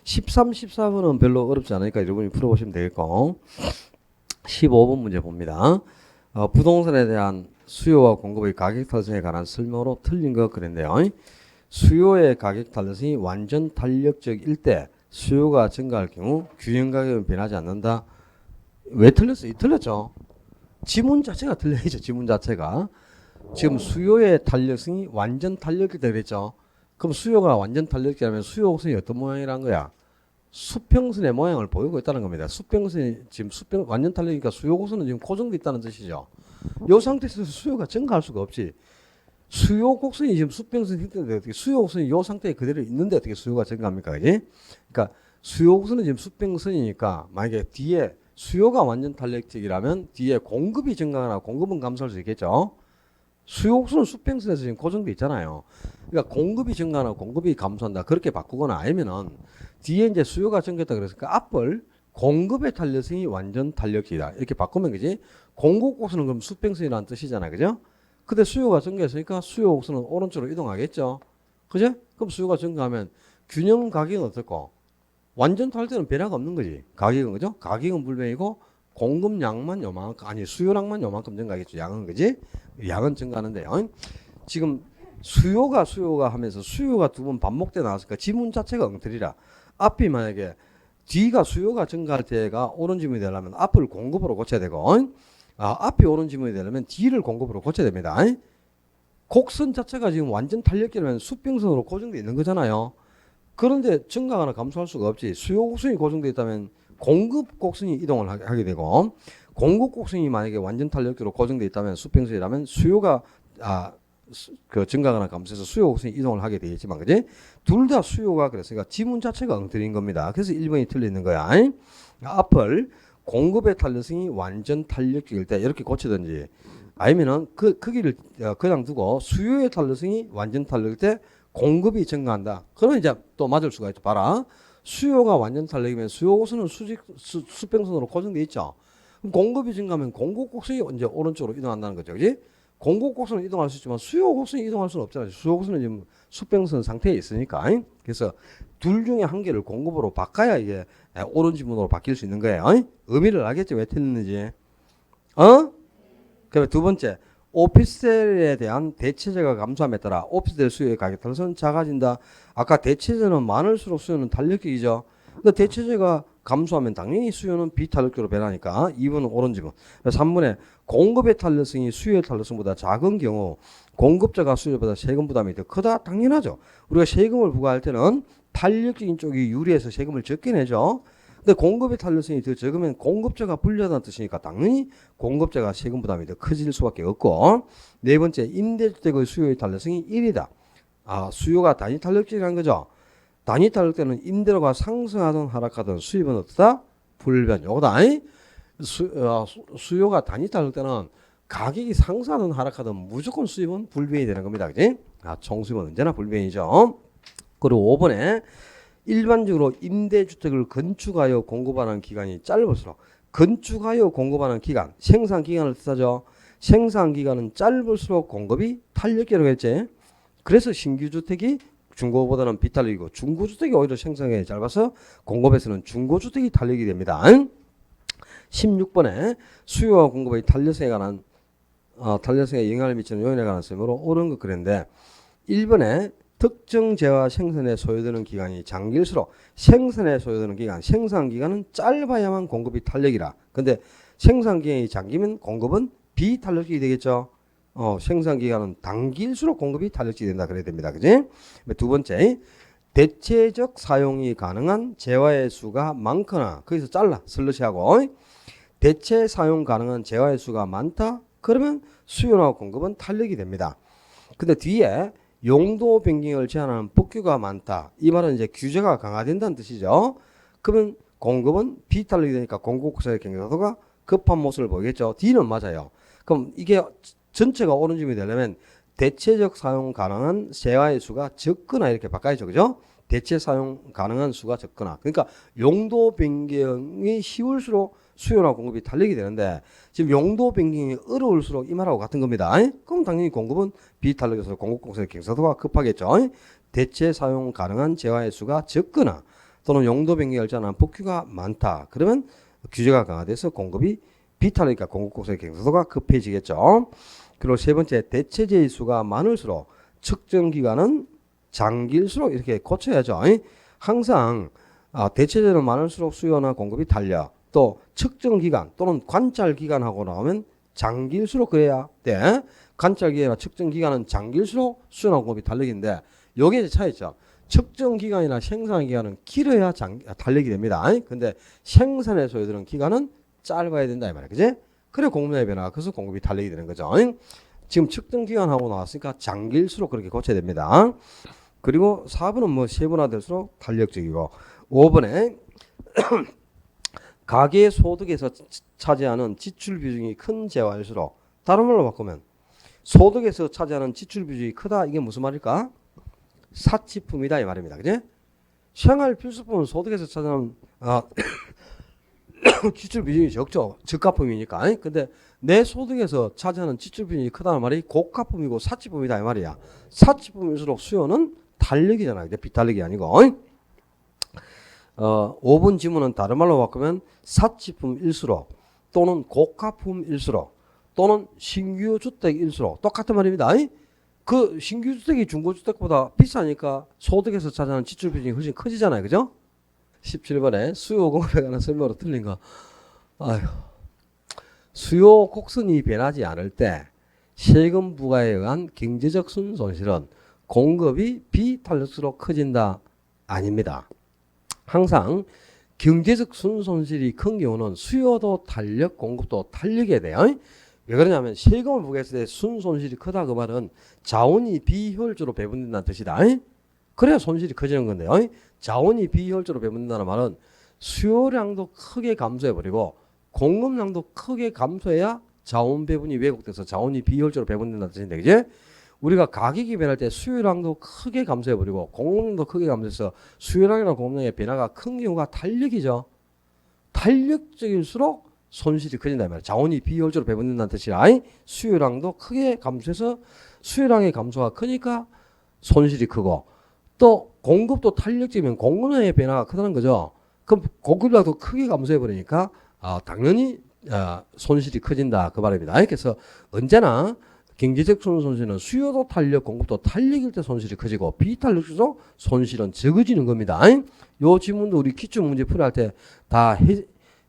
13, 14번은 별로 어렵지 않으니까 여러분이 풀어보시면 되겠고 15번 문제 봅니다. 부동산에 대한 수요와 공급의 가격 탈성에 관한 설명으로 틀린 거 그랬는데요. 수요의 가격 탈성이 완전 탄력적일 때 수요가 증가할 경우 균형 가격은 변하지 않는다. 왜 틀렸어요? 틀렸죠. 지문 자체가 틀려야죠. 지문 자체가. 지금 수요의 탄력성이 완전 탄력일 때 그랬죠. 그럼 수요가 완전 탄력이라면 수요 곡선이 어떤 모양이란 거야? 수평선의 모양을 보이고 있다는 겁니다. 수평선이 지금 완전 탄력이니까 수요 곡선은 지금 고정돼 있다는 뜻이죠. 이 상태에서 수요가 증가할 수가 없지. 수요 곡선이 지금 수평선이 있는데 어떻게 수요 곡선이 이 상태에 그대로 있는데 어떻게 수요가 증가합니까? 그지? 그러니까 수요 곡선은 지금 수평선이니까 만약에 뒤에 수요가 완전 탄력적이라면 뒤에 공급이 증가하거나 공급은 감소할 수 있겠죠. 수요 곡선은 수평선에서 지금 고정돼 있잖아요. 그러니까 공급이 증가하나 공급이 감소한다 그렇게 바꾸거나 아니면은 뒤에 이제 수요가 증가했다 그랬으니까 앞을 공급의 탄력성이 완전 탄력적이다 이렇게 바꾸면 그지? 공급 곡선은 그럼 수평선이라는 뜻이잖아, 그죠? 근데 수요가 증가했으니까 수요 곡선은 오른쪽으로 이동하겠죠, 그죠? 그럼 수요가 증가하면 균형 가격은 어떨까? 완전 탈 때는 변화가 없는 거지. 가격은 그죠? 가격은 불변이고 공급량만 요만큼 아니 수요량만 요만큼 증가하겠죠. 양은 그지? 양은 증가하는데요. 지금 수요가 하면서 수요가 두 번 반복돼 나왔으니까 지문 자체가 엉터리라. 앞이 만약에 뒤가 수요가 증가할 때가 옳은 지문이 되려면 앞을 공급으로 고쳐야 되고 앞이 옳은 지문이 되려면 뒤를 공급으로 고쳐야 됩니다. 곡선 자체가 지금 완전 탄력기라면 수평선으로 고정되어 있는 거잖아요. 그런데 증가하거나 감소할 수가 없지. 수요 곡선이 고정되어 있다면 공급 곡선이 이동을 하게 되고 공급 곡선이 만약에 완전 탄력기로 고정되어 있다면 수평선이라면 수요가 그 증가하거나 감소해서 수요 곡선이 이동을 하게 되겠지만 그지? 둘 다 수요가 그랬으니까 지문 자체가 엉터리인 겁니다. 그래서 1번이 틀리는 거야. 앞을 공급의 탄력성이 완전 탄력적일 때 이렇게 고치든지 아니면은 그 크기를 그냥 두고 수요의 탄력성이 완전 탄력일 때 공급이 증가한다. 그러면 이제 또 맞을 수가 있죠. 봐라. 수요가 완전 탄력이면 수요 곡선은 수평선으로 고정돼 있죠. 그럼 공급이 증가하면 공급 곡선이 이제 오른쪽으로 이동한다는 거죠. 그지? 공급 곡선은 이동할 수 있지만 수요 곡선이 이동할 수는 없잖아요. 수요 곡선은 지금 수평선 상태에 있으니까. 그래서 둘 중에 한 개를 공급으로 바꿔야 이게 옳은 지문으로 바뀔 수 있는 거예요. 의미를 알겠죠? 왜 틀렸는지. 그다음에 두 번째, 오피스텔에 대한 대체재가 감소함에 따라 오피스텔 수요의 가격 탄력성은 작아진다. 아까 대체재는 많을수록 수요는 탄력적이죠. 근데 대체재가 감소하면 당연히 수요는 비탄력적으로 변하니까 2번은 옳은 지문. 3번에 공급의 탄력성이 수요의 탄력성보다 작은 경우 공급자가 수요보다 세금 부담이 더 크다. 당연하죠. 우리가 세금을 부과할 때는 탄력적인 쪽이 유리해서 세금을 적게 내죠. 근데 공급의 탄력성이 더 적으면 공급자가 불리하다는 뜻이니까 당연히 공급자가 세금 부담이 더 커질 수밖에 없고 네 번째 임대주택의 수요의 탄력성이 1이다. 수요가 단위 탄력적이라는 거죠. 단위 탄력 때는 임대료가 상승하든 하락하든 수입은 어떻다? 불변. 요거다. 수요가 단위 탄력 때는 가격이 상승하든 하락하든 무조건 수입은 불변이 되는 겁니다. 그지? 총수입은 언제나 불변이죠. 그리고 5번에 일반적으로 임대주택을 건축하여 공급하는 기간이 짧을수록 건축하여 공급하는 기간, 생산 기간을 뜻하죠. 생산 기간은 짧을수록 공급이 탄력기라고 했지. 그래서 신규 주택이 중고보다는 비탄력이고 중고주택이 오히려 생산기간이 짧아서 공급에서는 중고주택이 탄력이 됩니다. 16번에 수요와 공급의 탄력성에 관한 탄력성에 영향을 미치는 요인에 관한 설명으로 옳은 것 그랬는데 1번에 특정 재화 생산에 소요되는 기간이 장길수록 생산에 소요되는 기간, 생산 기간은 짧아야만 공급이 탄력이라. 근데 생산 기간이 장기면 공급은 비탄력적이 되겠죠. 생산 기간은 단길수록 공급이 탄력적이 된다 그래야 됩니다. 그지? 두 번째, 대체적 사용이 가능한 재화의 수가 많거나 거기서 잘라 슬러시하고 대체 사용 가능한 재화의 수가 많다. 그러면 수요나 공급은 탄력이 됩니다. 근데 뒤에 용도 변경을 제한하는 법규가 많다. 이 말은 이제 규제가 강화된다는 뜻이죠. 그러면 공급은 비탄력이 되니까 공급 국사의 경제도가 급한 모습을 보이겠죠. D는 맞아요. 그럼 이게 전체가 옳은 점이 되려면 대체적 사용 가능한 재화의 수가 적거나 이렇게 바꿔야죠. 그죠? 대체 사용 가능한 수가 적거나. 그러니까 용도 변경이 쉬울수록 수요나 공급이 탄력이 되는데 지금 용도 변경이 어려울수록 이 말하고 같은 겁니다. 그럼 당연히 공급은 비탄력에서 공급 공사의 경사도가 급하겠죠. 대체 사용 가능한 재화의 수가 적거나 또는 용도 변경이 일정한 복규가 많다. 그러면 규제가 강화돼서 공급이 비탈이니까 공급 곡선의 경사도가 급해지겠죠. 그리고 세 번째, 대체제의 수가 많을수록 측정 기간은 장길수록 이렇게 고쳐야죠. 항상 대체제는 많을수록 수요나 공급이 달려. 또 측정 기간 또는 관찰 기간하고 나오면 장길수록 그래야 돼. 관찰 기간이나 측정 기간은 장길수록 수요나 공급이 달리기인데 여기에 차이점. 측정 기간이나 생산 기간은 길어야 달리게 됩니다. 근데 생산에 소요되는 기간은 짧아야 된다 이 말이야. 그지? 그래 공급량의 변화. 그래서 공급이 달리게 되는 거죠. 지금 측정 기간하고 나왔으니까 장길수록 그렇게 고쳐야 됩니다. 그리고 4번은 뭐 세분화될수록 탄력적이고 5번에 가계 소득에서 차지하는 지출 비중이 큰 재화일수록 다른 말로 바꾸면 소득에서 차지하는 지출 비중이 크다. 이게 무슨 말일까? 사치품이다 이 말입니다. 그지? 생활 필수품은 소득에서 차지하는 지출 비중이 적죠. 저가품이니까. 근데 내 소득에서 차지하는 지출 비중이 크다는 말이 고가품이고 사치품이다 이 말이야. 사치품일수록 수요는 탄력이잖아. 비탄력이 아니고. 5번 지문은 다른 말로 바꾸면 사치품일수록 또는 고가품일수록 또는 신규주택일수록 똑같은 말입니다. 그 신규주택이 중고주택보다 비싸니까 소득에서 차지하는 지출 비중이 훨씬 커지잖아요. 그죠? 17번에 수요 공급에 관한 설명으로 틀린 거. 아휴. 수요 곡선이 변하지 않을 때 세금 부과에 의한 경제적 순손실은 공급이 비탄력수록 커진다. 아닙니다. 항상 경제적 순손실이 큰 경우는 수요도 탄력, 공급도 탄력이 돼요. 왜 그러냐면 세금을 부과했을 때 순손실이 크다 그 말은 자원이 비효율적으로 배분된다는 뜻이다. 그래야 손실이 커지는 건데요. 자원이 비효율적으로 배분된다는 말은 수요량도 크게 감소해버리고 공급량도 크게 감소해야 자원 배분이 왜곡돼서 자원이 비효율적으로 배분된다는 뜻인데, 그지? 우리가 가격이 변할 때 수요량도 크게 감소해버리고 공급량도 크게 감소해서 수요량이나 공급량의 변화가 큰 경우가 탄력이죠. 탄력적일수록 손실이 커진다 말이야. 자원이 비효율적으로 배분된다는 뜻이야. 수요량도 크게 감소해서 수요량의 감소가 크니까 손실이 크고 또 공급도 탄력적이면 공급량의 변화가 크다는 거죠. 그럼 공급량도 크게 감소해버리니까 당연히 손실이 커진다 그 말입니다. 그래서 언제나 경제적 손실은 수요도 탄력, 공급도 탄력일 때 손실이 커지고 비탄력일수록 손실은 적어지는 겁니다. 요 지문도 우리 기출 문제 풀이할 때 다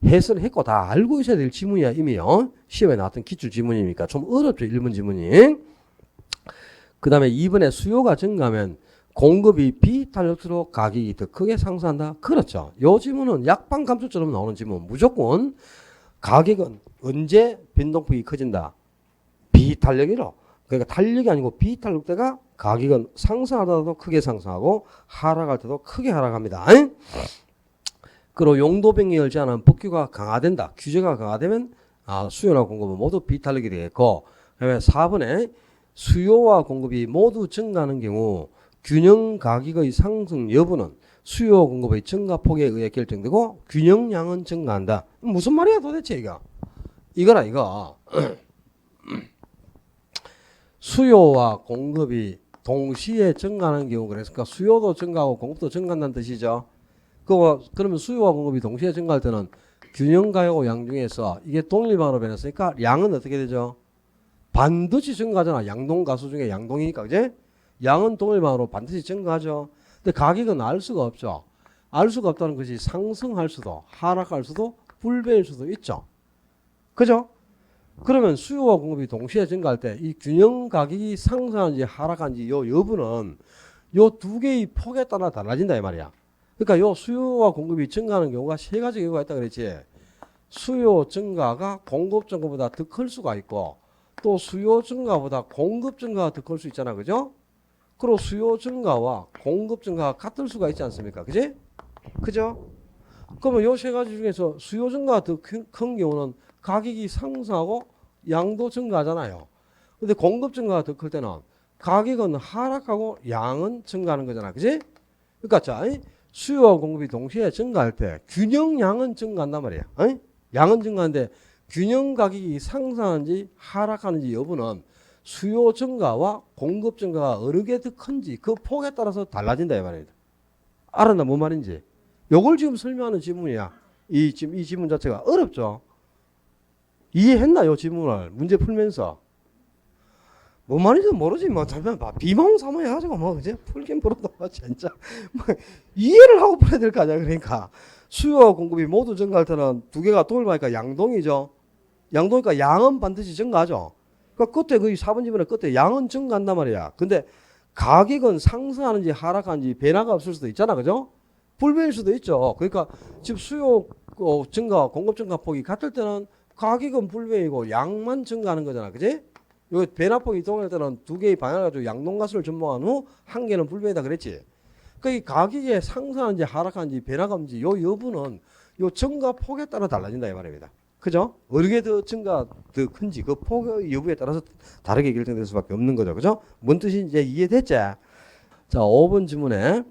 해설을 했고 다 알고 있어야 될 지문이야 이미요. 시험에 나왔던 기출 지문이니까 좀 어렵죠 1번 지문이. 그 다음에 2번에 수요가 증가하면 공급이 비탄력수록 가격이 더 크게 상승한다. 그렇죠. 요 지문은 약방 감소처럼 나오는 지문. 무조건 가격은 언제 변동폭이 커진다. 비탄력이로. 그러니까 탄력이 아니고 비탄력 때가 가격은 상승하더라도 크게 상승하고 하락할 때도 크게 하락합니다. 그리고 용도 변경이 열지 않은 법규가 강화된다. 규제가 강화되면 수요나 공급은 모두 비탄력이 되겠고, 그다음에 4번에 수요와 공급이 모두 증가하는 경우 균형 가격의 상승 여부는 수요 공급의 증가폭에 의해 결정되고 균형량은 증가한다. 무슨 말이야 도대체 이거? 이거라 이거. 수요와 공급이 동시에 증가하는 경우 그러니까 수요도 증가하고 공급도 증가한다는 뜻이죠. 그러면 수요와 공급이 동시에 증가할 때는 균형가하고 양 중에서 이게 동일방으로 변했으니까 양은 어떻게 되죠? 반드시 증가하잖아. 양동가수 중에 양동이니까 그지? 양은 동일방으로 반드시 증가하죠. 근데 가격은 알 수가 없죠. 알 수가 없다는 것이 상승할 수도 하락할 수도 불변일 수도 있죠. 그죠? 그러면 수요와 공급이 동시에 증가할 때 이 균형 가격이 상승하는지 하락하는지 요 여부는 요 두 개의 폭에 따라 달라진다 이 말이야. 그러니까 요 수요와 공급이 증가하는 경우가 세 가지 경우가 있다 그랬지. 수요 증가가 공급 증가보다 더 클 수가 있고 또 수요 증가보다 공급 증가가 더 클 수 있잖아. 그죠? 그리고 수요 증가와 공급 증가가 같을 수가 있지 않습니까? 그지? 그죠? 그러면 요 세 가지 중에서 수요 증가가 더 큰 경우는 가격이 상승하고 양도 증가하잖아요. 근데 공급 증가가 더 클 때는 가격은 하락하고 양은 증가하는 거잖아. 그지? 그러니까 자, 수요와 공급이 동시에 증가할 때 균형량은 증가한단 말이야. 양은 증가하는데 균형 가격이 상승하는지 하락하는지 여부는 수요 증가와 공급 증가가 어느 게 더 큰지 그 폭에 따라서 달라진다 이 말입니다. 알았나? 뭔 말인지? 요걸 지금 설명하는 지문이야. 지금 이 지문 자체가 어렵죠. 이해했나 요 지문을 문제 풀면서. 뭔 말인지 모르지 뭐. 잠깐 봐. 비몽사몽 해가지고 뭐 그지 풀긴 풀어도 진짜 뭐 이해를 하고 풀어야 될 거 아니야. 그러니까 수요와 공급이 모두 증가할 때는 두 개가 동을 보니까 양동이죠. 양동이니까 양은 반드시 증가하죠. 그러니까 끝에 그 4번 지문에 끝에 양은 증가한단 말이야. 근데 가격은 상승하는지 하락하는지 변화가 없을 수도 있잖아. 그죠? 불변일 수도 있죠. 그러니까 지금 수요 증가, 공급 증가 폭이 같을 때는 가격은 불변이고 양만 증가하는 거잖아. 그지? 요 변화폭이 동일 때는 두 개의 방향을 가지고 양동가스를 접목한 후 한 개는 불변이다 그랬지. 그 이 가격이 상승하는지 하락하는지 변화가 없는지 요 여부는 요 증가 폭에 따라 달라진다 이 말입니다. 그죠? 어느 게 더 증가 더 큰지 그 폭의 여부에 따라서 다르게 결정될 수밖에 없는 거죠. 그죠? 뭔 뜻인지 이제 이해됐지? 자, 5번 지문에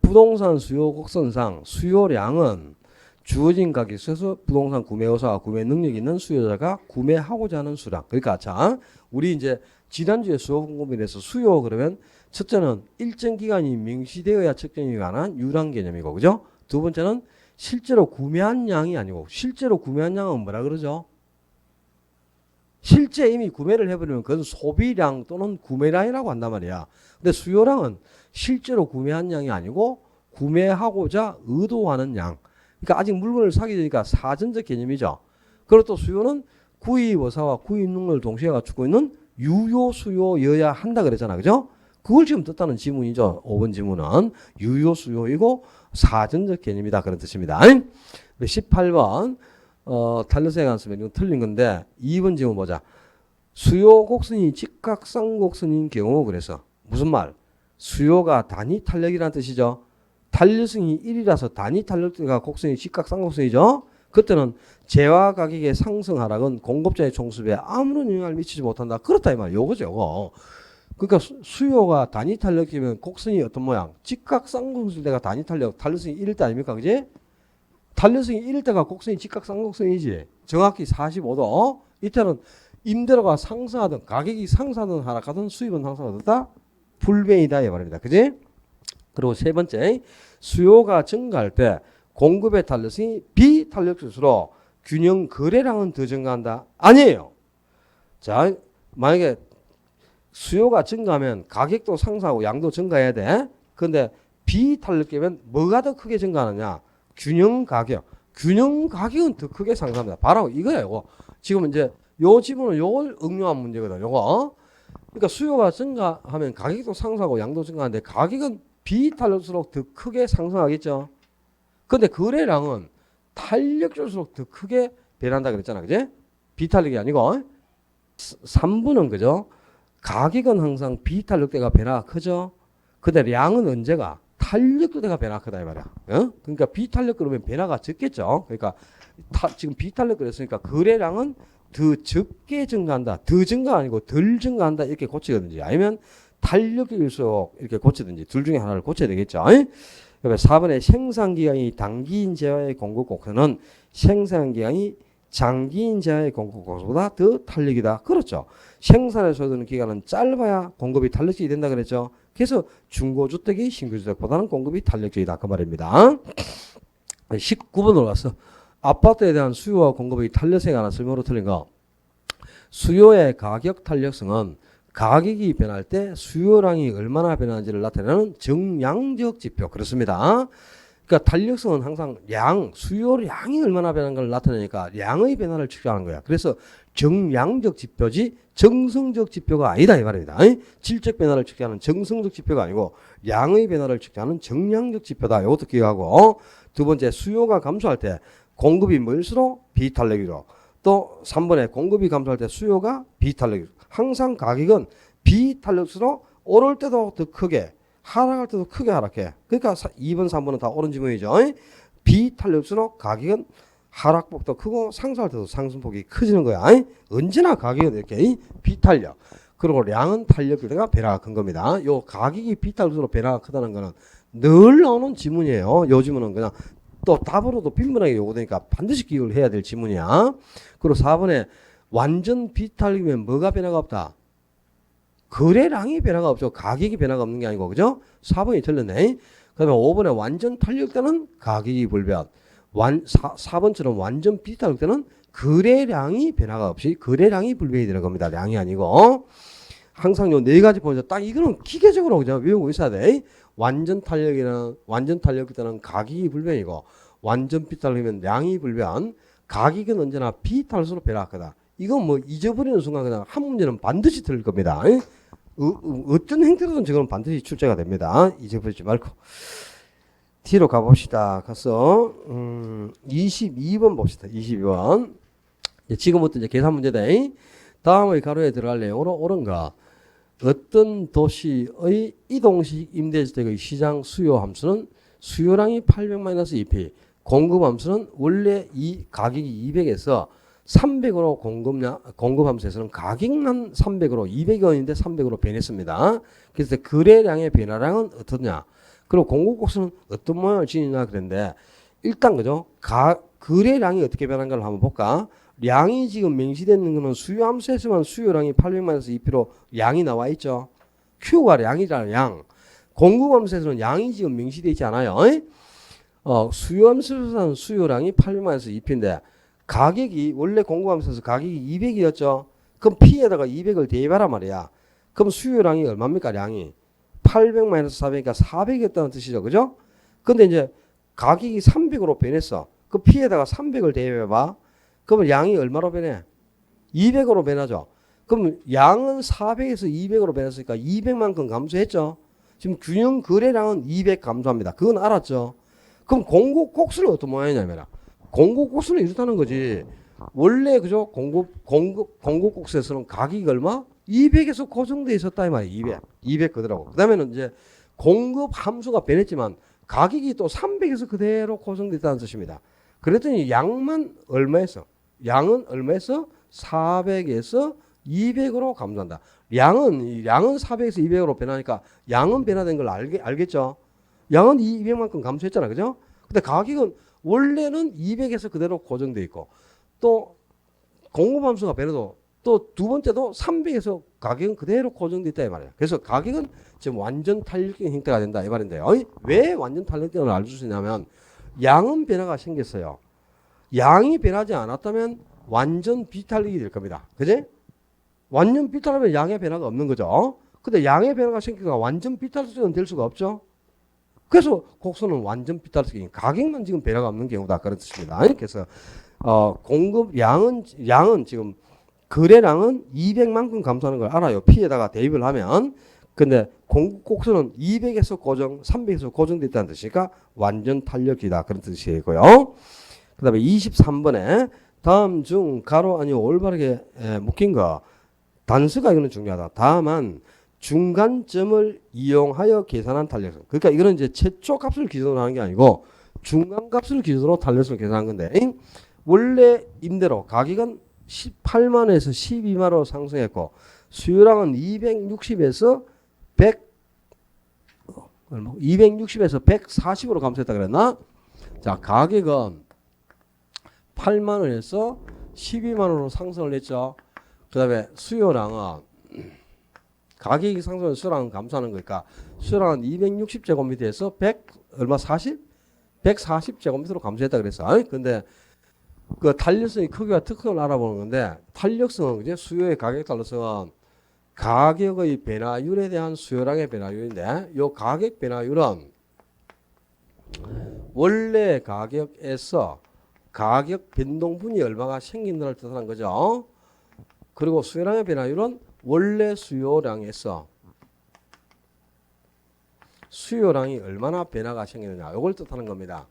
부동산 수요 곡선상 수요량은 주어진 가격에서 부동산 구매 의사와 구매 능력이 있는 수요자가 구매하고자 하는 수량. 그러니까 자, 우리 이제 지난주에 수요 공급에 대해서 수요 그러면 첫째는 일정 기간이 명시되어야 측정이 가능한 유랑 개념이고, 그죠? 두 번째는 실제로 구매한 양이 아니고 실제로 구매한 양은 뭐라 그러죠? 실제 이미 구매를 해버리면 그건 소비량 또는 구매량이라고 한단 말이야. 근데 수요량은 실제로 구매한 양이 아니고 구매하고자 의도하는 양. 그러니까 아직 물건을 사기 전이니까 사전적 개념이죠. 그리고 또 수요는 구입 의사와 구입 능력을 동시에 갖추고 있는 유효 수요여야 한다 그랬잖아. 그죠? 그걸 지금 뜻하는 지문이죠. 5번 지문은 유효 수요이고 사전적 개념이다 그런 뜻입니다. 18번 탄력성에 관해서 이건 틀린 건데 2번 지문 보자. 수요 곡선이 직각상 곡선인 경우 그래서 무슨 말? 수요가 단위 탄력이라는 뜻이죠. 탄력성이 1이라서 단위 탄력가 곡선이 직각상 곡선이죠. 그때는 재화 가격의 상승 하락은 공급자의 총수비에 아무런 영향을 미치지 못한다. 그렇다 이 말이야. 요거죠. 요거. 그러니까 수요가 단위 탄력이면 곡선이 어떤 모양? 직각쌍곡선일 때가 단위 탄력성이 1일 때 아닙니까? 그지? 탄력성이 1일 때가 곡선이 직각쌍곡선이지. 정확히 45도. 이때는 임대료가 상승하든 가격이 상승하든 하락하든 수입은 항상 어떻다? 불변이다 이 말입니다. 그지? 그리고 세 번째, 수요가 증가할 때 공급의 탄력성이 비탄력수로 균형 거래량은 더 증가한다? 아니에요. 자, 만약에 수요가 증가하면 가격도 상승하고 양도 증가해야 돼. 그런데 비탄력계면 뭐가 더 크게 증가하느냐? 균형 가격. 균형 가격은 더 크게 상승합니다. 바로 이거야, 이거. 지금 이제 요 지문은 요걸 응용한 문제거든, 요거. 그러니까 수요가 증가하면 가격도 상승하고 양도 증가하는데 가격은 비탄력수록 더 크게 상승하겠죠. 근데 거래량은 탄력줄수록 더 크게 변한다 그랬잖아, 그지? 비탄력이 아니고. 3분은 그죠? 가격은 항상 비탄력대가 변화가 크죠. 근데 량은 언제가? 탄력대가 변화가 크다 이 말이야. 어? 그러니까 비탄력 그러면 변화가 적겠죠. 그러니까 지금 비탄력 그랬으니까 거래량은 더 적게 증가한다. 더 증가 아니고 덜 증가한다 이렇게 고치든지 아니면 탄력일수록 이렇게 고치든지 둘 중에 하나를 고쳐야 되겠죠. 그러면 4번에 생산기간이 단기인 재화의 공급 곡선은 생산기간이 장기인 재화의 공급 곡선보다 더 탄력이다. 그렇죠. 생산에 소요되는 기간은 짧아야 공급이 탄력적이 된다 그랬죠. 그래서 중고주택이 신규주택보다는 공급이 탄력적이다. 그 말입니다. 19번으로 가서 아파트에 대한 수요와 공급의 탄력성에 관한 설명으로 틀린 거. 수요의 가격 탄력성은 가격이 변할 때 수요량이 얼마나 변하는지를 나타내는 정량적 지표. 그렇습니다. 그러니까 탄력성은 항상 수요량이 얼마나 변하는 걸 나타내니까 양의 변화를 측정하는 거야. 그래서 정량적 지표지 정성적 지표가 아니다 이 말입니다. 질적 변화를 측정하는 정성적 지표가 아니고 양의 변화를 측정하는 정량적 지표다. 이것도 기억하고 두 번째 수요가 감소할 때 공급이 멀수록 비탄력이로 또 3번에 공급이 감소할 때 수요가 비탄력이로 항상 가격은 비탄력수록 오를 때도 더 크게 하락할 때도 크게 하락해. 그러니까 2번 3번은 다 옳은 지문이죠. 비탄력수록 가격은 하락폭도 크고 상승할 때도 상승폭이 커지는 거야. 언제나 가격은 이렇게 비탄력. 그리고 량은 탄력대가 변화가 큰 겁니다. 요 가격이 비탄력수록 변화가 크다는 거는 늘 나오는 지문이에요. 요 지문은 그냥 또 답으로도 빈번하게 요구되니까 반드시 기억을 해야 될 지문이야. 그리고 4번에 완전 비탄력이면 뭐가 변화가 없다? 거래량이 변화가 없죠. 가격이 변화가 없는 게 아니고, 그죠? 4번이 틀렸네. 그다음에 5번에 완전 탄력되는 가격이 불변. 4번처럼 완전 비슷할 때는 거래량이 변화가 없이 거래량이 불변이 되는 겁니다. 량이 아니고. 항상 요 네 가지 포인트 딱 이거는 기계적으로 그냥 외우고 있어야 돼. 완전 탄력일 때는 가격이 불변이고 완전 비탈이면 량이 불변. 가격은 언제나 비탈수로 변화하거다. 이건 뭐 잊어버리는 순간 그냥 한 문제는 반드시 틀릴 겁니다. 어떤 행태로든 지금 반드시 출제가 됩니다. 잊어버리지 말고. 뒤로 가봅시다. 가서 22번 봅시다. 22번. 지금부터 이제 계산 문제다. 다음의 가로에 들어갈 내용으로 옳은가? 어떤 도시의 이동식 임대주택의 시장 수요 함수는 수요량이 800-2p, 공급 함수는 원래 이 가격이 200에서 300으로 공급 함수에서는 가격만 300으로 200원인데 300으로 변했습니다. 그래서 거래량의 변화량은 어떠냐? 그리고 공급곡수는 어떤 모양을 지니냐 그랬는데 일단 그죠? 거래량이 어떻게 변한가를 한번 볼까? 량이 지금 명시되는 거는 수요 함수에서만 수요량이 800-2p로 양이 나와 있죠. Q가 량이잖아요. 양. 공급 함수에서는 양이 지금 명시되어 있지 않아요. 수요 함수에서는 수요량이 800-2p인데 가격이 원래 공급 함수에서 가격이 200이었죠. 그럼 P에다가 200을 대입하란 말이야. 그럼 수요량이 얼마입니까? 량이 800-400이니까 400이었다는 뜻이죠. 그죠? 근데 이제 가격이 300으로 변했어. 그 P에다가 300을 대입해봐. 그러면 양이 얼마로 변해? 200으로 변하죠. 그럼 양은 400에서 200으로 변했으니까 200만큼 감소했죠. 지금 균형 거래량은 200 감소합니다. 그건 알았죠. 그럼 공급 곡수는 어떤 모양이냐면 공급 곡수는 이렇다는 거지. 원래 그죠? 공급 곡수에서는 가격이 얼마? 200에서 고정돼 있었다 이 말이야. 200 그대로고. 그다음에는 이제 공급 함수가 변했지만 가격이 또 300에서 그대로 고정돼 있다는 뜻입니다. 그랬더니 양만 얼마에서? 양은 얼마에서? 400에서 200으로 감소한다. 양은 400에서 200으로 변하니까 양은 변화된 걸 알겠죠? 양은 200만큼 감소했잖아. 그죠? 근데 가격은 원래는 200에서 그대로 고정돼 있고 또 공급함수가 변해도 또 두 번째도 300에서 가격은 그대로 고정돼 있다 이 말이에요. 그래서 가격은 지금 완전 탄력적인 형태가 된다 이 말인데요. 왜 완전 탄력적인 걸 알 수 있냐면 양은 변화가 생겼어요. 양이 변하지 않았다면 완전 비탄력이 될 겁니다. 그지? 완전 비탄하면 양의 변화가 없는 거죠. 근데 양의 변화가 생기니까 완전 비탄력은 될 수가 없죠. 그래서 곡선은 완전 비탄력인 가격만 지금 변화가 없는 경우다 그런 뜻입니다. 그래서 공급 양은 지금 거래량은 200만큼 감소하는 걸 알아요. P에다가 대입을 하면. 근데 공급 곡선은 200에서 고정, 300에서 고정됐다는 뜻이니까 완전 탄력이다 그런 뜻이고요. 그 다음에 23번에 다음 중 가로 아니고 올바르게 묶인 거 단수가 이거는 중요하다. 다만 중간점을 이용하여 계산한 탄력성. 그러니까 이거는 이제 최초 값을 기준으로 하는 게 아니고 중간 값을 기준으로 탄력성을 계산한 건데 원래 임대로 가격은 18만원에서 12만원으로 상승했고 수요량은 260에서 140으로 감소했다 그랬나? 자, 가격은 8만원에서 12만원으로 상승을 했죠. 그 다음에 수요량은 가격이 상승하면 수요량은 감소하는 거니까 수요량은 260제곱미터에서 140제곱미터로 감소했다 그랬어. 근데 그 탄력성의 크기와 특성을 알아보는 건데 탄력성은 이제 수요의 가격 탄력성은 가격의 변화율에 대한 수요량의 변화율인데 이 가격 변화율은 원래 가격에서 가격 변동분이 얼마가 생긴다를 뜻하는 거죠. 그리고 수요량의 변화율은 원래 수요량에서 수요량이 얼마나 변화가 생기느냐 이걸 뜻하는 겁니다.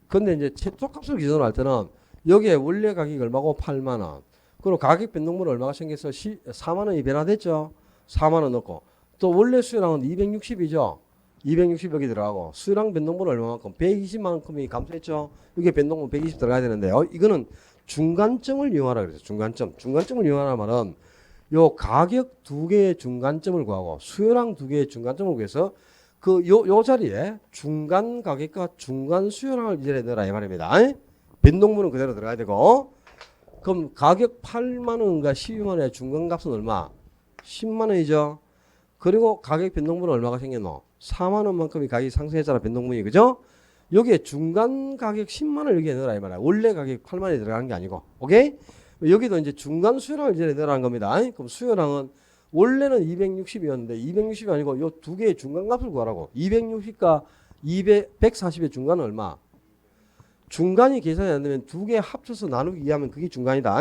근데 이제 최초 값을 기준으로 할 때는 여기에 원래 가격이 얼마고 8만원. 그리고 가격 변동분 얼마가 생겨서 4만원이 변화됐죠. 4만원 넣고. 또 원래 수요량은 260이죠. 260 여기 들어가고. 수요량 변동분 얼마만큼? 120만큼이 감소했죠. 여기에 변동분 120 들어가야 되는데요. 이거는 중간점을 이용하라 그래서 중간점. 중간점을 이용하라 말은 요 가격 두 개의 중간점을 구하고 수요량 두 개의 중간점을 구해서 요 자리에 중간 가격과 중간 수요량을 이 자리에 넣어라 이 말입니다. 변동분은 그대로 들어가야 되고 그럼 가격 8만원과 12만원의 중간값은 얼마? 10만원이죠. 그리고 가격 변동분은 얼마가 생겼노? 4만 원만큼이 가격이 상승했잖아. 변동분이. 그죠? 여기에 중간 가격 10만 원 여기에 넣으라 이 말이야. 원래 가격 8만 원이 들어가는 게 아니고. 오케이? 여기도 이제 중간 수요량을 이제 넣으라는 겁니다. 그럼 수요량은 원래는 260이었는데 260이 아니고 요 두 개의 중간 값을 구하라고. 260과 140의 중간은 얼마? 중간이 계산이 안 되면 두 개 합쳐서 나누기 2하면 그게 중간이다.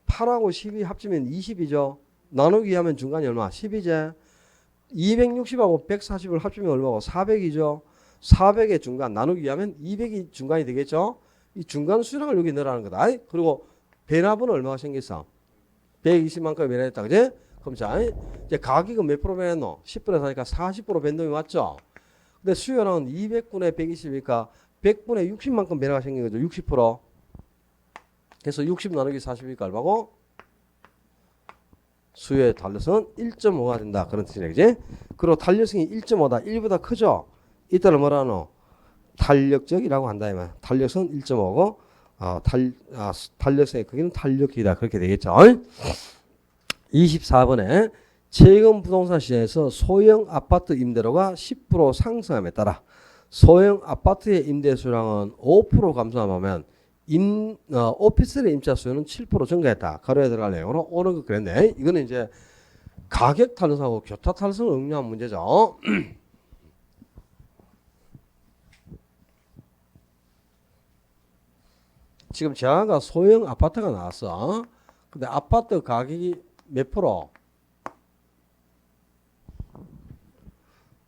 8하고 10이 합치면 20이죠. 나누기 2하면 중간이 얼마? 10이제. 260하고 140을 합치면 얼마고? 400이죠. 400의 중간 나누기 2하면 200이 중간이 되겠죠. 이 중간 수량을 여기 넣으라는 거다. 그리고 변화분은 얼마가 생겼어? 120만큼 변화했다. 그지? 그럼 자, 이제 가격은 몇 프로 변했노? 10분에 사니까 40% 변동이 왔죠. 근데 수요량은 200분의 120이니까 100분의 60만큼 변화가 생긴 거죠. 60%. 그래서 60 나누기 40이니까 얼마고? 수요의 탄력성은 1.5가 된다. 그런 뜻이네. 그지? 그리고 탄력성이 1.5다. 1보다 크죠? 이따를 뭐라 하노? 탄력적이라고 한다. 이 말. 탄력성은 1.5고, 탄력성의 크기는 탄력기다. 그렇게 되겠죠. 24번에 최근 부동산 시장에서 소형 아파트 임대료가 10% 상승함에 따라 소형 아파트의 임대 수량은 5% 감소하면 오피스텔의 임차 수요는 7% 증가했다. 가로에 들어갈 내용으로 오는 거 그랬네. 이거는 이제 가격 탄력성하고 교타 탄력성을 응용한 문제죠. 지금 제가 소형 아파트가 나왔어. 근데 아파트 가격이 몇 프로?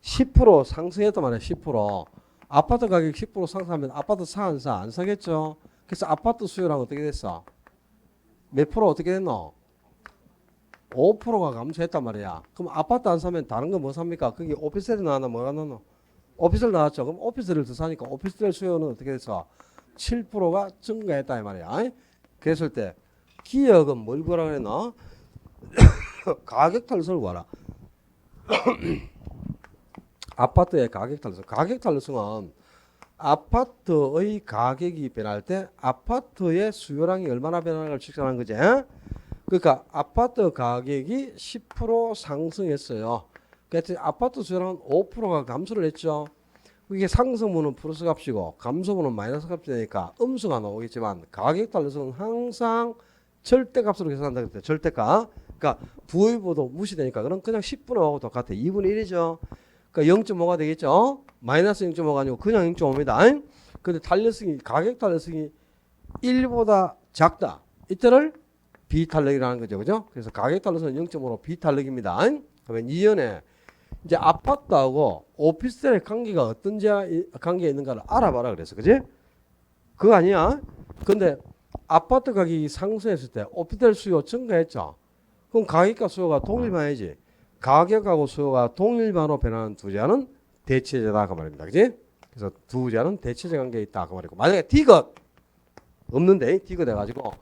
10% 상승했단 말이야. 10%. 아파트 가격 10% 상승하면 아파트 사 안 사? 안 사겠죠. 그래서 아파트 수요랑 어떻게 됐어? 몇 프로 어떻게 됐노? 5%가 감소했단 말이야. 그럼 아파트 안 사면 다른 거 뭐 삽니까? 그게 오피스텔이 나왔나 뭐가 나왔노? 오피스텔 나왔죠. 그럼 오피스텔을 더 사니까 오피스텔 수요는 어떻게 됐어? 7%가 증가했다 이 말이야. 그랬을 때 기업은 뭘 구하라 그랬나? 가격 탄력성을 구하라. 아파트의 가격 탄력성. 가격 탄력성은 아파트의 가격이 변할 때 아파트의 수요량이 얼마나 변하는가를 측정하는 거지. 그러니까 아파트 가격이 10% 상승했어요. 그래서 아파트 수요량은 5%가 감소를 했죠. 이게 상승분은 플러스 값이고 감소분은 마이너스 값이 되니까 음수가 나오겠지만 가격 탄력성은 항상 절대값으로 계산한다 그랬대. 절대값. 그러니까 부의보도 무시되니까 그럼 그냥 10분의 5하고 똑같아. 2분의 1이죠. 그러니까 0.5가 되겠죠. 마이너스 0.5가 아니고 그냥 0.5입니다. 근데 탄력성이 가격 탄력성이 1보다 작다. 이때를 비탄력이라는 거죠. 그죠? 그래서 가격 탄력성은 0.5로 비탄력입니다. 그러면 이연에 이제 아파트하고 오피스텔의 관계가 어떤 관계에 있는가를 알아봐라 그래서. 그지? 그거 아니야? 근데 아파트 가격이 상승했을 때 오피스텔 수요 증가했죠. 그럼 가격과 수요가 동일반이지. 가격하고 수요가 동일반으로 변하는 두 제한은 대체제다 그 말입니다. 그지? 그래서 두 제한은 대체제 관계에 있다 그 말이고. 만약에 디귿 없는데 디귿 해가지고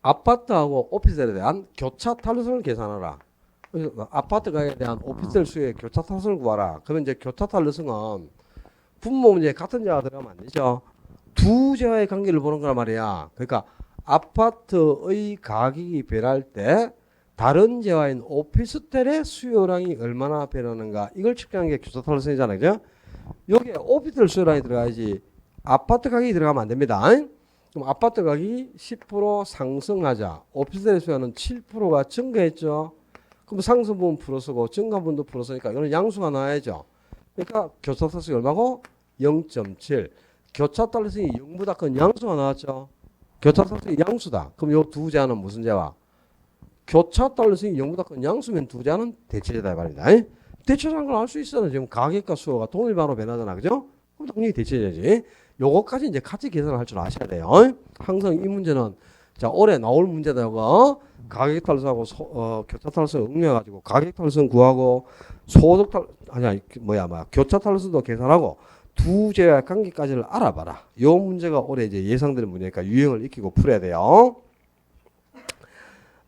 아파트하고 오피스텔에 대한 교차 탄력성을 계산하라. 그래서 아파트 가격에 대한 오피스텔 수요의 교차 탄력성을 구하라. 그러면 이제 교차 탄력성은 분모 문제 같은 제가 들어가면 안 되죠. 두 제와의 관계를 보는 거란 말이야. 그러니까 아파트의 가격이 변할 때 다른 제와인 오피스텔의 수요량이 얼마나 변하는가 이걸 측정하는 게 교차 탄력성이잖아요. 그죠? 여기에 오피스텔 수요량이 들어가야지 아파트 가격이 들어가면 안 됩니다. 그럼 아파트 가격이 10% 상승하자. 오피스텔 수요는 7%가 증가했죠. 그럼 상승분 플러스고 증가분도 플러스니까 이거는 양수가 나와야죠. 그러니까 교차 탄력성이 얼마고? 0.7. 교차 탄력성이 0보다 큰 양수가 나왔죠. 교차 탄력성이 양수다. 그럼 요 두 제한은 무슨 제와? 교차 탄력성이 0보다 큰 양수면 두 제한은 대체제다 이 말입니다. 대체제라는 걸 알 수 있어요. 지금 가격과 수요가 동일반으로 변하잖아. 그죠? 그럼 당연히 대체제지. 요거까지 이제 같이 계산을 할 줄 아셔야 돼요. 항상 이 문제는 자 올해 나올 문제다 이거. 가격 탄력성하고 교차 탄력성 응용해가지고 가격 탄력성 구하고 소득 교차 탄력성도 계산하고 두 제의 관계까지를 알아봐라. 요 문제가 올해 이제 예상되는 문제니까 유형을 익히고 풀어야 돼요.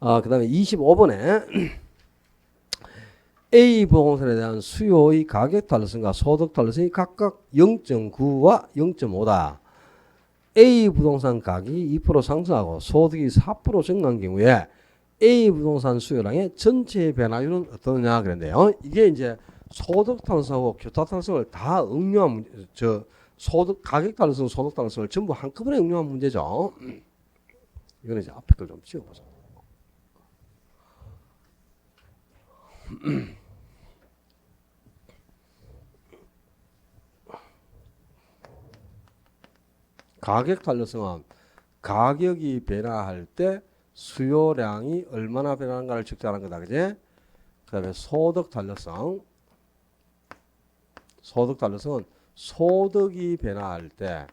그 다음에 25번에 A 부동산에 대한 수요의 가격 탄력성과 소득 탄력성이 각각 0.9와 0.5다. A 부동산 가격이 2% 상승하고 소득이 4% 증가한 경우에 A 부동산 수요량의 전체 변화율은 어떠냐 그랬는데요. 이게 이제 소득 탄성하고 교차 탄성을 다 응용한 소득 가격 탄성, 소득 탄성을 전부 한꺼번에 응용한 문제죠. 이거는 이제 앞에 걸 좀 지워보자. 가격 탄력성은 가격이 변화할 때 수요량이 얼마나 변하는가를 측정하는 거다. 그지? 그 다음에 소득 탄력성. 소득 탄력성은 소득이 변화할 때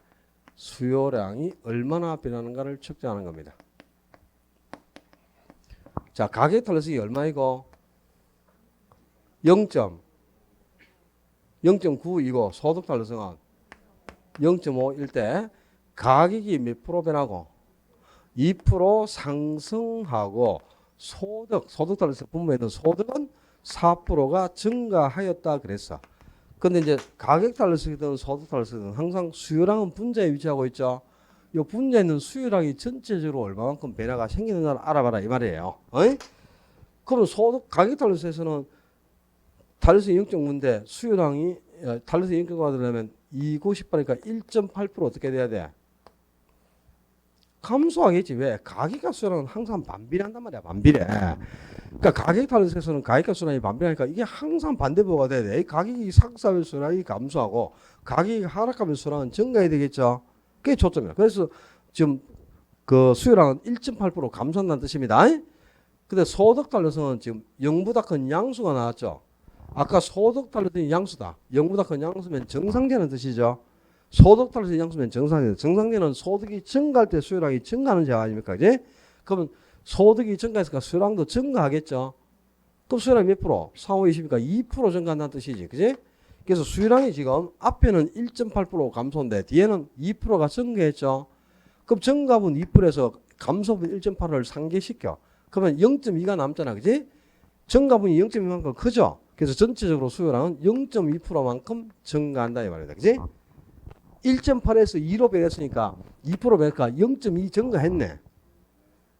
수요량이 얼마나 변하는가를 측정하는 겁니다. 자, 가격 탄력성이 얼마이고? 0.9이고 소득 탄력성은 0.5일 때 가격이 몇 프로 변하고 2% 상승하고 소득 탄력성 분모에는 소득은 4%가 증가하였다 그랬어. 근데 이제 가격 탄력성이든 소득 탄력성이든 항상 수요량은 분자에 위치하고 있죠. 이 분자에 있는 수요량이 전체적으로 얼마만큼 변화가 생기는가를 알아봐라 이 말이에요. 어이? 그럼 소득 가격 탄력성에서는 탄력성이 0.9인데 수요량이 탄력성이 0.9가 되려면 298이니까 1.8% 어떻게 돼야 돼? 감소하겠지. 왜? 가격과 수요량은 항상 반비례한단 말이야. 반비례. 그러니까 가격 탄력성에서는 가격과 수요량이 반비례하니까 이게 항상 반대보가 돼야 돼. 가격이 상승하면 수요량이 감소하고 가격이 하락하면 수요량은 증가해야 되겠죠. 그게 초점이야. 그래서 지금 그 수요량은 1.8% 감소한다는 뜻입니다. 근데 소득 탄력성은 지금 0보다 큰 양수가 나왔죠. 아까 소득 탄력성이 양수다. 0보다 큰 양수면 정상되는 뜻이죠. 소득 탄력성이 양수면 정상되는. 정상되는 소득이 증가할 때 수요량이 증가하는 제가 아닙니까? 그지? 그러면 소득이 증가했으니까 수요량도 증가하겠죠. 그럼 수요량이 몇 프로? 4, 5, 20이니까 2% 증가한다는 뜻이지. 그지? 그래서 수요량이 지금 앞에는 1.8% 감소인데 뒤에는 2%가 증가했죠. 그럼 증가분 2%에서 감소분 1.8을 상쇄시켜. 그러면 0.2가 남잖아. 그지? 증가분이 0.2만큼 크죠. 그래서 전체적으로 수요량은 0.2%만큼 증가한다 이 말이다. 그지? 1.8에서 2로 변했으니까 2% 변했으니까 0.2 증가했네.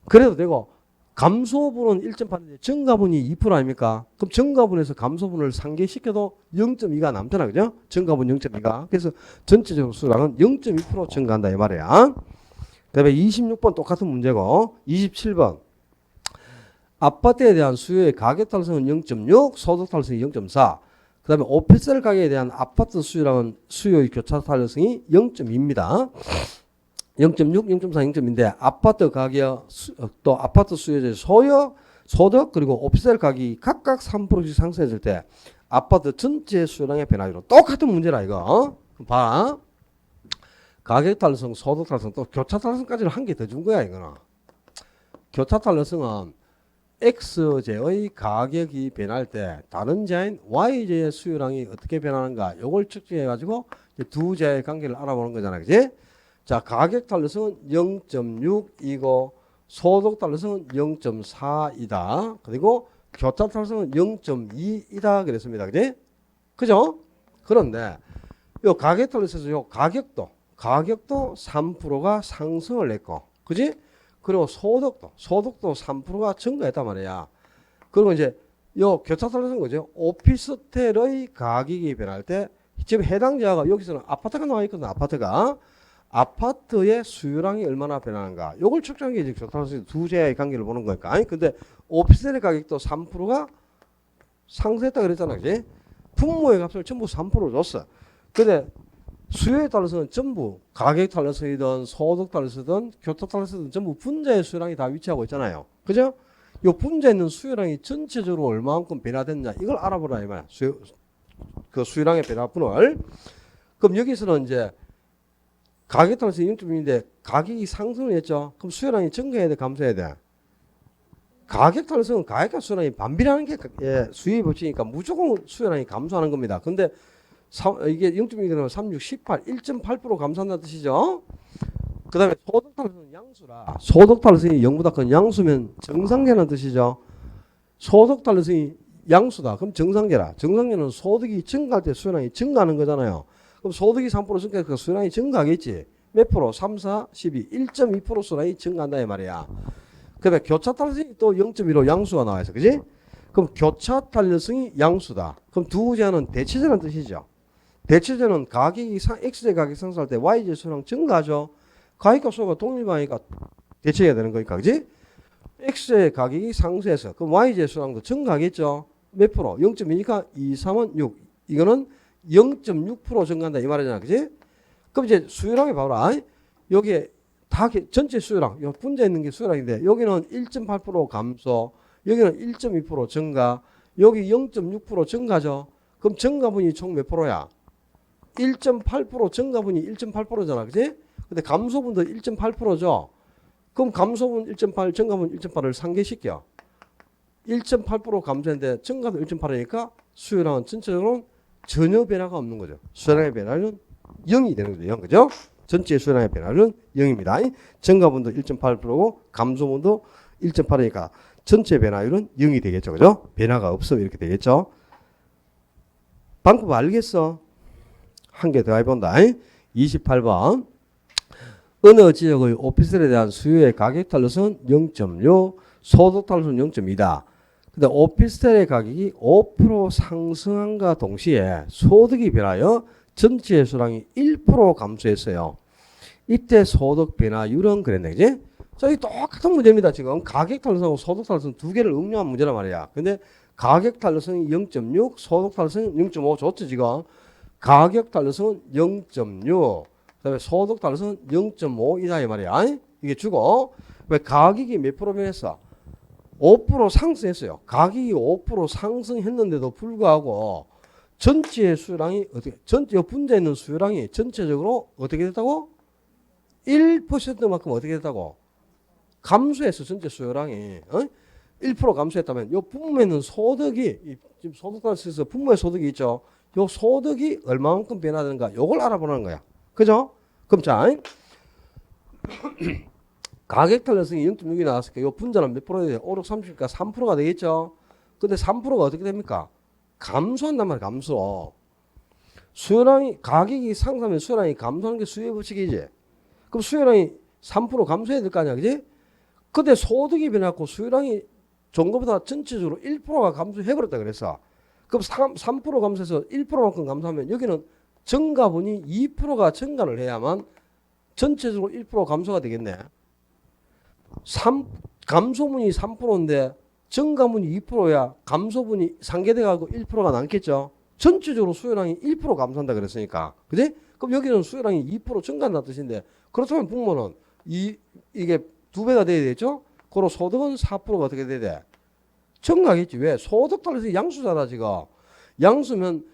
그래도 되고 감소분은 1.8인데 증가분이 2% 아닙니까? 그럼 증가분에서 감소분을 상쇄시켜도 0.2가 남잖아. 그죠? 증가분 0.2가. 그래서 전체적으로 수요량은 0.2% 증가한다 이 말이야. 그 다음에 26번 똑같은 문제고 27번 아파트에 대한 수요의 가격 탄력성은 0.6, 소득 탄력성이 0.4. 그 다음에 오피스텔 가격에 대한 아파트 수요량은 수요의 교차 탄력성이 0.2입니다. 0.6, 0.4, 0.2인데 아파트 가격, 또 아파트 수요의 소득 그리고 오피스텔 가격이 각각 3%씩 상승했을 때 아파트 전체 수요량의 변화율은 똑같은 문제라 이거. 봐. 가격 탄력성, 소득 탄력성, 또 교차 탄력성까지는 한 개 더 준 거야 이거는. 교차 탄력성은 X제의 가격이 변할 때 다른 제인 Y제의 수요량이 어떻게 변하는가 요걸 측정해 가지고 두 제의 관계를 알아보는 거잖아. 그지? 자, 가격 탄력성은 0.6이고 소득 탄력성은 0.4이다. 그리고 교차 탄력성은 0.2이다 그랬습니다. 그지? 그죠? 그런데 요 가격 탄력성에서 요 가격도 3%가 상승을 했고. 그지? 그리고 소득도 3%가 증가했단 말이야. 그리고 이제 요 교차 탄력성은 거죠. 오피스텔의 가격이 변할 때 지금 해당 지역가 여기서는 아파트가 나와 있거든. 아파트의 수요량이 얼마나 변하는가. 요걸 측정한 게 이제 교차 탄력성 두 제의 관계를 보는 거니까. 아니 근데 오피스텔의 가격도 3%가 상승했다 그랬잖아. 그지? 분모의 값을 전부 3% 줬어. 근데 수요에 따라서는 전부 가격 탄력성이든 소득 탄력성이든 교토 탄력성이든 전부 분자의 수요량이 다 위치하고 있잖아요. 그죠? 이 분자에 있는 수요량이 전체적으로 얼마만큼 변화됐냐 이걸 알아보라 이 말이야. 그 수요량의 변화분을. 그럼 여기서는 이제 가격 탄력성이 0.2인데 가격이 상승을 했죠. 그럼 수요량이 증가해야 돼, 감소해야 돼? 가격 탄력성은 가격과 수요량이 반비례하는 게 수요의 법칙이니까 무조건 수요량이 감소하는 겁니다. 근데 이게 0.2가 되면 3, 6, 18, 1.8% 감소한다는 뜻이죠. 그 다음에 소득 탄력성은 양수라. 소득 탄력성이 0보다 큰 양수면 정상계라는 뜻이죠. 소득 탄력성이 양수다. 그럼 정상계라. 정상계는 소득이 증가할 때 수요량이 증가하는 거잖아요. 그럼 소득이 3% 증가하니까 수요량이 증가하겠지. 몇 프로? 3, 4, 12, 1.2% 수요량이 증가한다 이 말이야. 그다음에 교차 탄력성이 또 0.15 양수가 나와 있어. 그지? 그럼 교차 탄력성이 양수다. 그럼 두 제한은 대치제라는 뜻이죠. 대치제는 x제 가격이 상승할 때 y제 수랑 증가하죠. 가격과 수가 독립하니까 대치해야 되는 거니까. 그지? x제 가격이 상승해서 그럼 y제 수랑도 증가하겠죠. 몇 프로? 0.2니까 2, 3은 6. 이거는 0.6% 증가한다 이 말이잖아. 그지? 그럼 이제 수요량이 봐라. 여기에 다 전체 수요량, 요 분자 있는 게 수요량인데 여기는 1.8% 감소, 여기는 1.2% 증가, 여기 0.6% 증가죠. 그럼 증가분이 총 몇 프로야? 1.8% 증가분이 1.8%잖아. 그지? 근데 감소분도 1.8%죠. 그럼 감소분 1.8, 증가분 1.8을 상계시켜. 1.8% 감소인데 증가도 1.8이니까 수요량은 전체적으로 전혀 변화가 없는 거죠. 수요량의 변화는 0이 되는 거죠. 0, 그죠? 전체 수요량의 변화는 0입니다. 증가분도 1.8%고 감소분도 1.8이니까 전체 변화율은 0이 되겠죠. 그죠? 변화가 없으면 이렇게 되겠죠. 방법 알겠어? 한 개 더 해본다. 28번. 어느 지역의 오피스텔에 대한 수요의 가격 탄력성은 0.6, 소득 탄력성은 0.2다. 근데 오피스텔의 가격이 5% 상승함과 동시에 소득이 변하여 전체 수량이 1% 감소했어요. 이때 소득 변화율은 그랬네, 그지? 자, 이 똑같은 문제입니다. 지금 가격 탄력성하고 소득 탄력성 두 개를 응용한 문제란 말이야. 근데 가격 탄력성이 0.6, 소득 탄력성이 0.5 좋죠, 지금. 가격 탄력성은 0.6, 그다음에 소득 탄력성은 0.5이다 이 말이야. 이게 주고 왜 가격이 몇 프로 변했어? 5% 상승했어요. 가격이 5% 상승했는데도 불구하고 전체 수요량이 어떻게 전체 분자에 있는 수요량이 전체적으로 어떻게 됐다고? 1%만큼 어떻게 됐다고? 감소했어. 전체 수요량이 1% 감소했다면 요 분모에 있는 소득이 지금 소득 단에서 분모의 소득이 있죠. 요 소득이 얼마만큼 변화되는가 요걸 알아보는 거야. 그죠? 그럼 자 가격 탄력성이 0.6이 나왔으니까 요 분자는 몇 프로가 돼요? 5, 6, 30이니까 3%가 되겠죠. 근데 3%가 어떻게 됩니까? 감소한단 말이야. 감소. 수요량이 가격이 상승하면 수요량이 감소하는 게 수요의 법칙이지. 그럼 수요량이 3% 감소해야 될 거 아니야. 그지? 근데 소득이 변했고 수요량이 전거보다 전체적으로 1%가 감소해버렸다 그랬어. 그럼 3% 감소해서 1%만큼 감소하면 여기는 증가분이 2%가 증가를 해야만 전체적으로 1% 감소가 되겠네. 감소분이 3%인데 증가분이 2%야 감소분이 상계돼가지고 1%가 남겠죠. 전체적으로 수요량이 1% 감소한다 그랬으니까. 그지? 그럼 여기는 수요량이 2% 증가한다는 뜻인데 그렇다면 분모는 이게 2배가 돼야 되겠죠? 그리고 소득은 4%가 어떻게 돼야 돼? 증가하겠지. 왜? 소득 따라서 양수잖아 지금. 양수면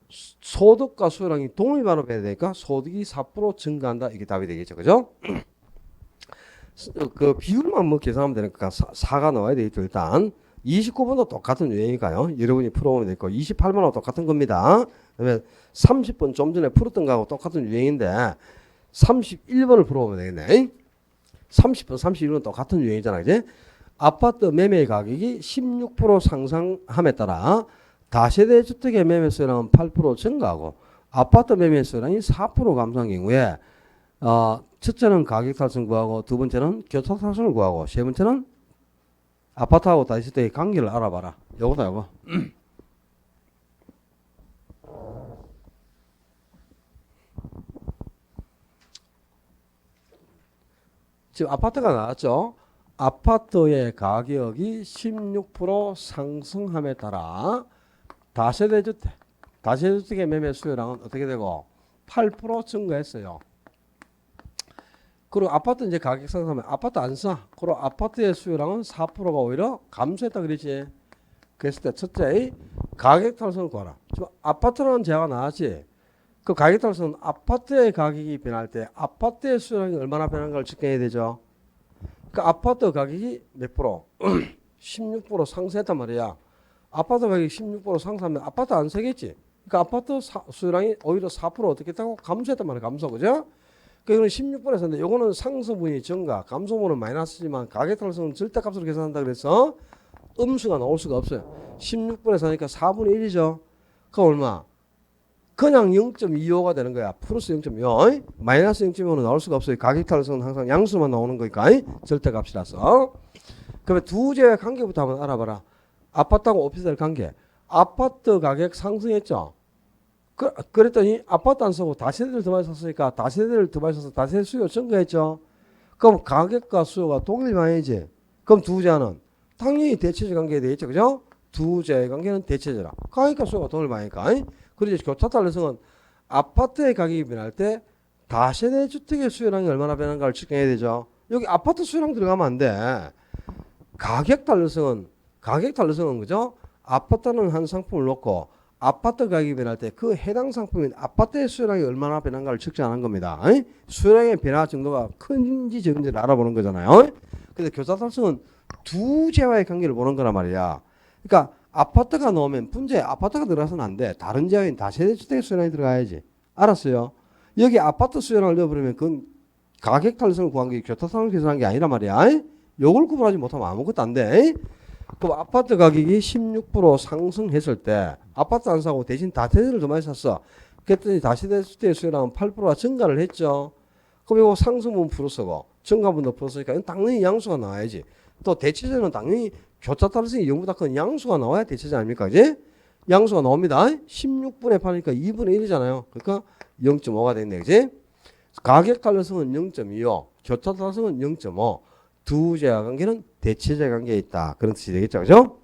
소득과 수요량이 동일반으로 돼야 되니까 소득이 4% 증가한다. 이게 답이 되겠죠. 그죠? 그 비율만 뭐 계산하면 되니까 4가 나와야 되겠죠. 일단 29번도 똑같은 유형이니까요. 여러분이 풀어보면 되고 28번하고 똑같은 겁니다. 그다음에 30번 좀 전에 풀었던 거하고 똑같은 유형인데 31번을 풀어보면 되겠네. 30번, 31번 똑같은 유형이잖아. 이제 아파트 매매 가격이 16% 상승함에 따라 다세대 주택의 매매 수요량은 8% 증가하고 아파트 매매 수요량이 4% 감소한 경우에 첫째는 가격 탈승 구하고 두 번째는 교차 탈승을 구하고 세 번째는 아파트하고 다세대의 관계를 알아봐라. 요거다 요거. 지금 아파트가 나왔죠. 아파트의 가격이 16% 상승함에 따라 다세대 주택의 매매 수요량은 어떻게 되고 8% 증가했어요. 그리고 아파트 이제 가격 상승하면 아파트 안 사. 그리고 아파트의 수요량은 4%가 오히려 감소했다 그랬지. 그랬을 때 첫째 가격 탈선을 구하라. 지금 아파트라는 제가 나왔지. 그 가격 탈선 아파트의 가격이 변할 때 아파트의 수요량이 얼마나 변한가를 측정해야 되죠. 그 아파트 가격이 몇 프로? 16% 상승했단 말이야. 아파트 가격이 16% 상승하면 아파트 안 사겠지. 그러니까 아파트 수요량이 오히려 4% 어떻게 했다고? 감소했단 말이야. 감소. 그죠? 그러니까 이거는 16%에 샀는데 요거는 상승분이 증가, 감소분은 마이너스지만 가격 탈선은 절대값으로 계산한다 그래서 음수가 나올 수가 없어요. 16%에 사니까 4분의 1이죠. 그 얼마? 그냥 0.25가 되는 거야. 플러스 0.25. 마이너스 0.25는 나올 수가 없어요. 가격 탈선은 항상 양수만 나오는 거니까 절대값이라서. 그러면 두 제의 관계부터 한번 알아봐라. 아파트하고 오피스텔 관계. 아파트 가격 상승했죠. 그랬더니 아파트 안 쓰고 다세대를 더 많이 샀으니까 다세대를 더 많이 사서 다세대 수요 증가했죠. 그럼 가격과 수요가 동일방향이지. 그럼 두 제는 당연히 대체적 관계에 되어 있죠. 그죠? 두 제의 관계는 대체제라. 가격과 수요가 동일방향이니까. 그래서 교차 탄력성은 아파트의 가격이 변할 때 다세대 주택의 수요량이 얼마나 변한가를 측정해야 되죠. 여기 아파트 수요량 들어가면 안 돼. 가격 탄력성은 그죠? 아파트는 한 상품을 놓고 아파트 가격이 변할 때 그 해당 상품인 아파트의 수요량이 얼마나 변한가를 측정하는 겁니다. 수요량의 변화 정도가 큰지 적은지를 알아보는 거잖아요. 근데 교차 탄력성은 두 제와의 관계를 보는 거란 말이야. 그러니까 아파트가 넣으면 분자에 아파트가 들어가서는 안 돼. 다른 제와인 다세대 주택의 수요량이 들어가야지. 알았어요? 여기 아파트 수요량을 넣어버리면 그건 가격 탄력성을 구한 게 교차 탄력성을 계산한 게 아니란 말이야. 요걸 구분하지 못하면 아무것도 안 돼. 그럼 아파트 가격이 16% 상승했을 때 아파트 안 사고 대신 다세대를 더 많이 샀어. 그랬더니 다세대 주택의 수요량은 8%가 증가를 했죠. 그럼 이거 상승분 플러스고 증가분도 플러스니까 당연히 양수가 나와야지. 또 대체제는 당연히 교차 탄력성이 0보다 큰 양수가 나와야 대체제 아닙니까? 그지? 양수가 나옵니다. 16분의 8이니까 2분의 1이잖아요. 그러니까 0.5가 되겠네. 그지? 가격 탄력성은 0.25, 교차 탄력성은 0.5. 두 제와 관계는 대체제 관계에 있다. 그런 뜻이 되겠죠. 그죠?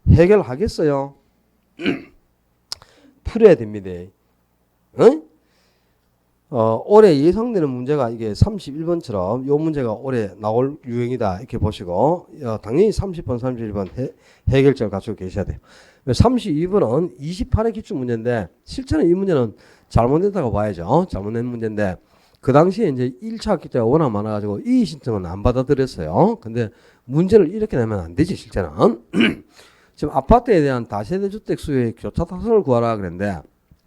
해결하겠어요. 풀어야 됩니다. 응? 올해 예상되는 문제가 이게 31번처럼 요 문제가 올해 나올 유형이다. 이렇게 보시고 당연히 30번, 31번 해결점을 갖추고 계셔야 돼요. 32번은 28회 기출 문제인데 실제는 이 문제는 잘못됐다고 봐야죠. 잘못된 문제인데 그 당시에 이제 1차 학기 때가 워낙 많아가지고 이 신청은 안 받아들였어요. 근데 문제를 이렇게 내면 안 되지, 실제는. 지금 아파트에 대한 다세대 주택 수요의 교차 탄력성을 구하라 그랬는데,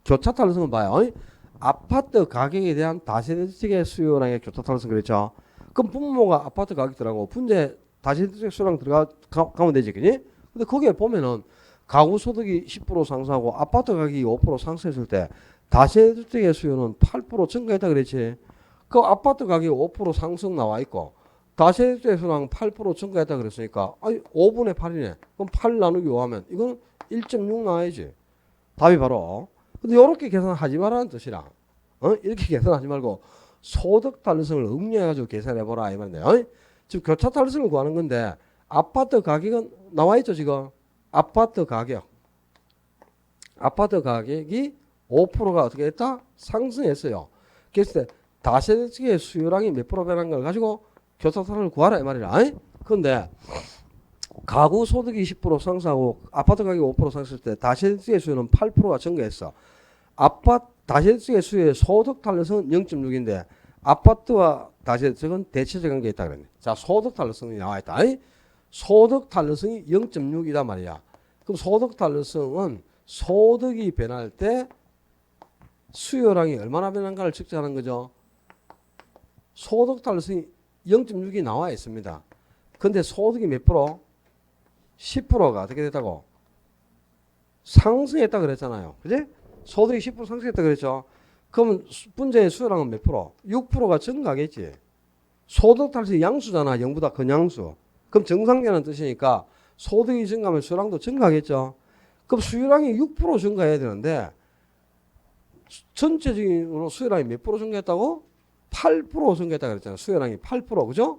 교차 탄력성은 봐요. 아파트 가격에 대한 다세대 주택의 수요량의 교차 탄력성 그랬죠. 그럼 분모가 아파트 가격 들어가고 분재 다세대 주택 수요량 들어가면 되지, 그니? 근데 거기에 보면은 가구 소득이 10% 상승하고 아파트 가격이 5% 상승했을 때 다세대 주택의 수요는 8% 증가했다 그랬지. 그 아파트 가격이 5% 상승 나와 있고 다세대 주택 수요랑 8% 증가했다 그랬으니까 5분의 8이네. 그럼 8 나누기 5 하면 이거는 1.6 나와야지. 답이 바로. 근데 이렇게 계산하지 말라는 뜻이라. 이렇게 계산하지 말고 소득 탄력성을 응용해가지고 계산해보라 이 말인데요. 지금 교차 탄력성을 구하는 건데 아파트 가격은 나와 있죠 지금. 아파트 가격이 5%가 어떻게 했다? 상승했어요. 그래서 다세대 측의 수요량이 몇 프로 변한 걸 가지고 교차탄력을 구하라 이 말이라. 그런데 가구 소득이 10% 상승하고 아파트 가격이 5% 상승했을 때 다세대 측의 수요는 8%가 증가했어. 다세대 측의 수요의 소득 탄력성은 0.6인데 아파트와 다세대 측은 대체적 관계에 있다 그랬네. 자, 소득 탄력성이 나와 있다. 소득 탄력성이 0.6이다 말이야. 그럼 소득 탄력성은 소득이 변할 때 수요량이 얼마나 변한가를 측정하는 거죠. 소득 탄력성이 0.6이 나와 있습니다. 근데 소득이 몇 프로? 10%가 어떻게 됐다고? 상승했다 그랬잖아요. 그지? 소득이 10% 상승했다 그랬죠. 그러면 분자의 수요량은 몇 프로? 6%가 증가하겠지. 소득 탄력성이 양수잖아. 0보다 큰 양수. 그럼 정상이라는 뜻이니까 소득이 증가하면 수요량도 증가하겠죠. 그럼 수요량이 6% 증가해야 되는데 전체적으로 수요량이 몇 프로 증가했다고? 8% 증가했다 그랬잖아요. 수요량이 8%. 그죠?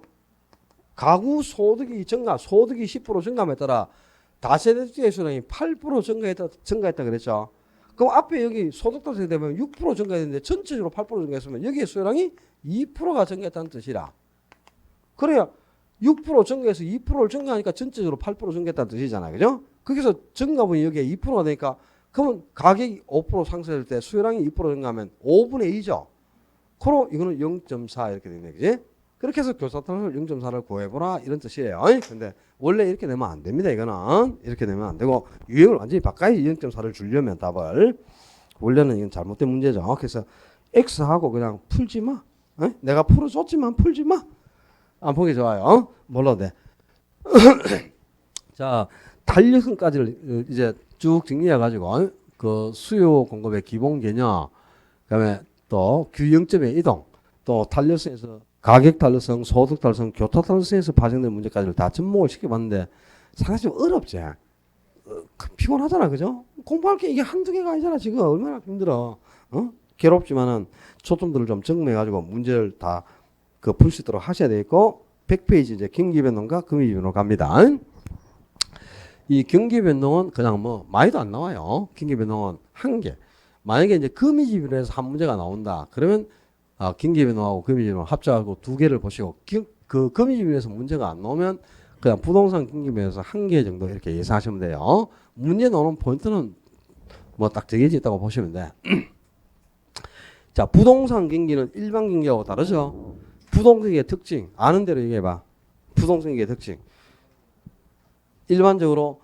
가구 소득이 10% 증가함에 따라 다세대 주택의 수요량이 8% 증가했다 그랬죠. 그럼 앞에 여기 소득 탄력성이 되면 6% 증가했는데 전체적으로 8% 증가했으면 여기에 수요량이 2%가 증가했다는 뜻이라. 그래야 6% 증가해서 2%를 증가하니까 전체적으로 8% 증가했다는 뜻이잖아요. 그죠? 거기서 증가분이 여기에 2%가 되니까 그러면 가격이 5% 상승할 때 수요량이 2% 증가하면 5분의 2죠. 그럼 이거는 0.4 이렇게 되네. 그지? 그렇게 해서 교차탄력을 0.4를 구해보라 이런 뜻이에요. 근데 원래 이렇게 내면 안 됩니다. 이거는 이렇게 내면 안 되고 유형을 완전히 바꿔야지 0.4를 주려면 답을. 원래는 이건 잘못된 문제죠. 그래서 X하고 그냥 풀지 마. 내가 풀어줬지만 풀지 마. 안 보기 좋아요. 몰라도 돼. 자, 탄력성까지를 이제 쭉 정리해가지고 그 수요 공급의 기본 개념, 그다음에 또 규영점의 이동, 또 탄력성에서 가격 달성, 소득 달성, 교토 달성에서 발생되는 문제까지를 다 접목을 시켜봤는데 상당히 좀 어렵지. 피곤하잖아, 그죠? 공부할 게 이게 한두 개가 아니잖아, 지금. 얼마나 힘들어. 괴롭지만은 초점들을 좀 정리해가지고 문제를 다 풀 수 있도록 하셔야 되겠고, 100페이지 이제 경기변동과 금이변동 갑니다. 이 경기변동은 그냥 뭐 많이도 안 나와요. 경기변동은 한 개. 만약에 이제 금이변동에서 한 문제가 나온다. 그러면 경기변동하고 금이변동 합작하고 두 개를 보시고, 그 금이변동에서 문제가 안 나오면 그냥 부동산 경기변동에서 한 개 정도 이렇게 예상하시면 돼요. 문제 나오는 포인트는 뭐 딱 정해져 있다고 보시면 돼. 자, 부동산 경기는 일반 경기하고 다르죠. 부동산 경기의 특징 아는 대로 얘기해봐. 부동산 경기의 특징. 일반적으로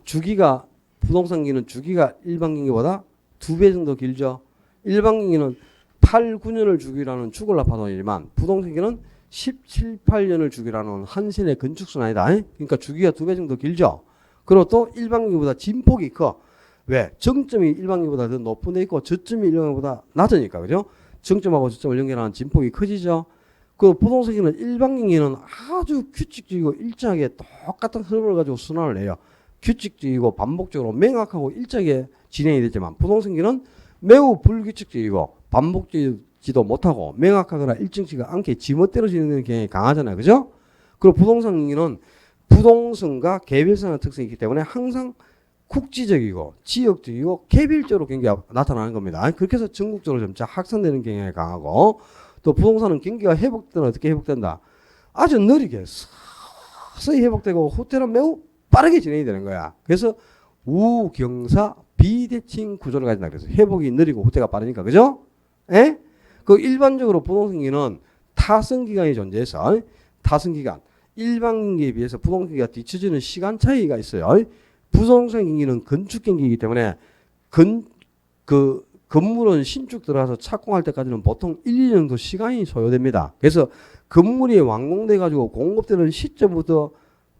주기가 부동산 경기는 주기가 일반 경기보다 2배 정도 길죠. 일반 경기는 8, 9년을 주기라는 축을 파동이지만 부동산 경기는 17, 8년을 주기라는 한신의 건축수는 아니다. 그러니까 주기가 2배 정도 길죠. 그리고 또 일반 경기보다 진폭이 커. 왜? 정점이 일반 경기보다 더 높은 데 있고 저점이 일반 경기보다 낮으니까. 그죠? 정점하고 저점을 연결하는 진폭이 커지죠. 그 부동산 경기는 일반 경기는 아주 규칙적이고 일정하게 똑같은 흐름을 가지고 순환을 해요. 규칙적이고 반복적으로 명확하고 일정하게 진행이 되지만 부동산 경기는 매우 불규칙적이고 반복적이지도 못하고 명확하거나 일정치가 않게 지멋대로 진행되는 경향이 강하잖아요. 그죠? 그리고 부동산 경기는 부동산과 개별성의 특성이 있기 때문에 항상 국지적이고 지역적이고 개별적으로 경기가 나타나는 겁니다. 그렇게 해서 전국적으로 점차 확산되는 경향이 강하고, 또 부동산은 경기가 회복되면 어떻게 회복된다? 아주 느리게 서서히 회복되고 후퇴는 매우 빠르게 진행이 되는 거야. 그래서 우경사 비대칭 구조를 가진다. 그래서 회복이 느리고 후퇴가 빠르니까. 그죠? 예? 그 일반적으로 부동산 경기는 타성 기간이 존재해서 타성 기간 일반 경기에 비해서 부동산 경기가 뒤처지는 시간 차이가 있어요. 부동산 경기는 건축 경기이기 때문에 건물은 신축 들어가서 착공할 때까지는 보통 1, 2년 정도 시간이 소요됩니다. 그래서 건물이 완공돼 가지고 공급되는 시점부터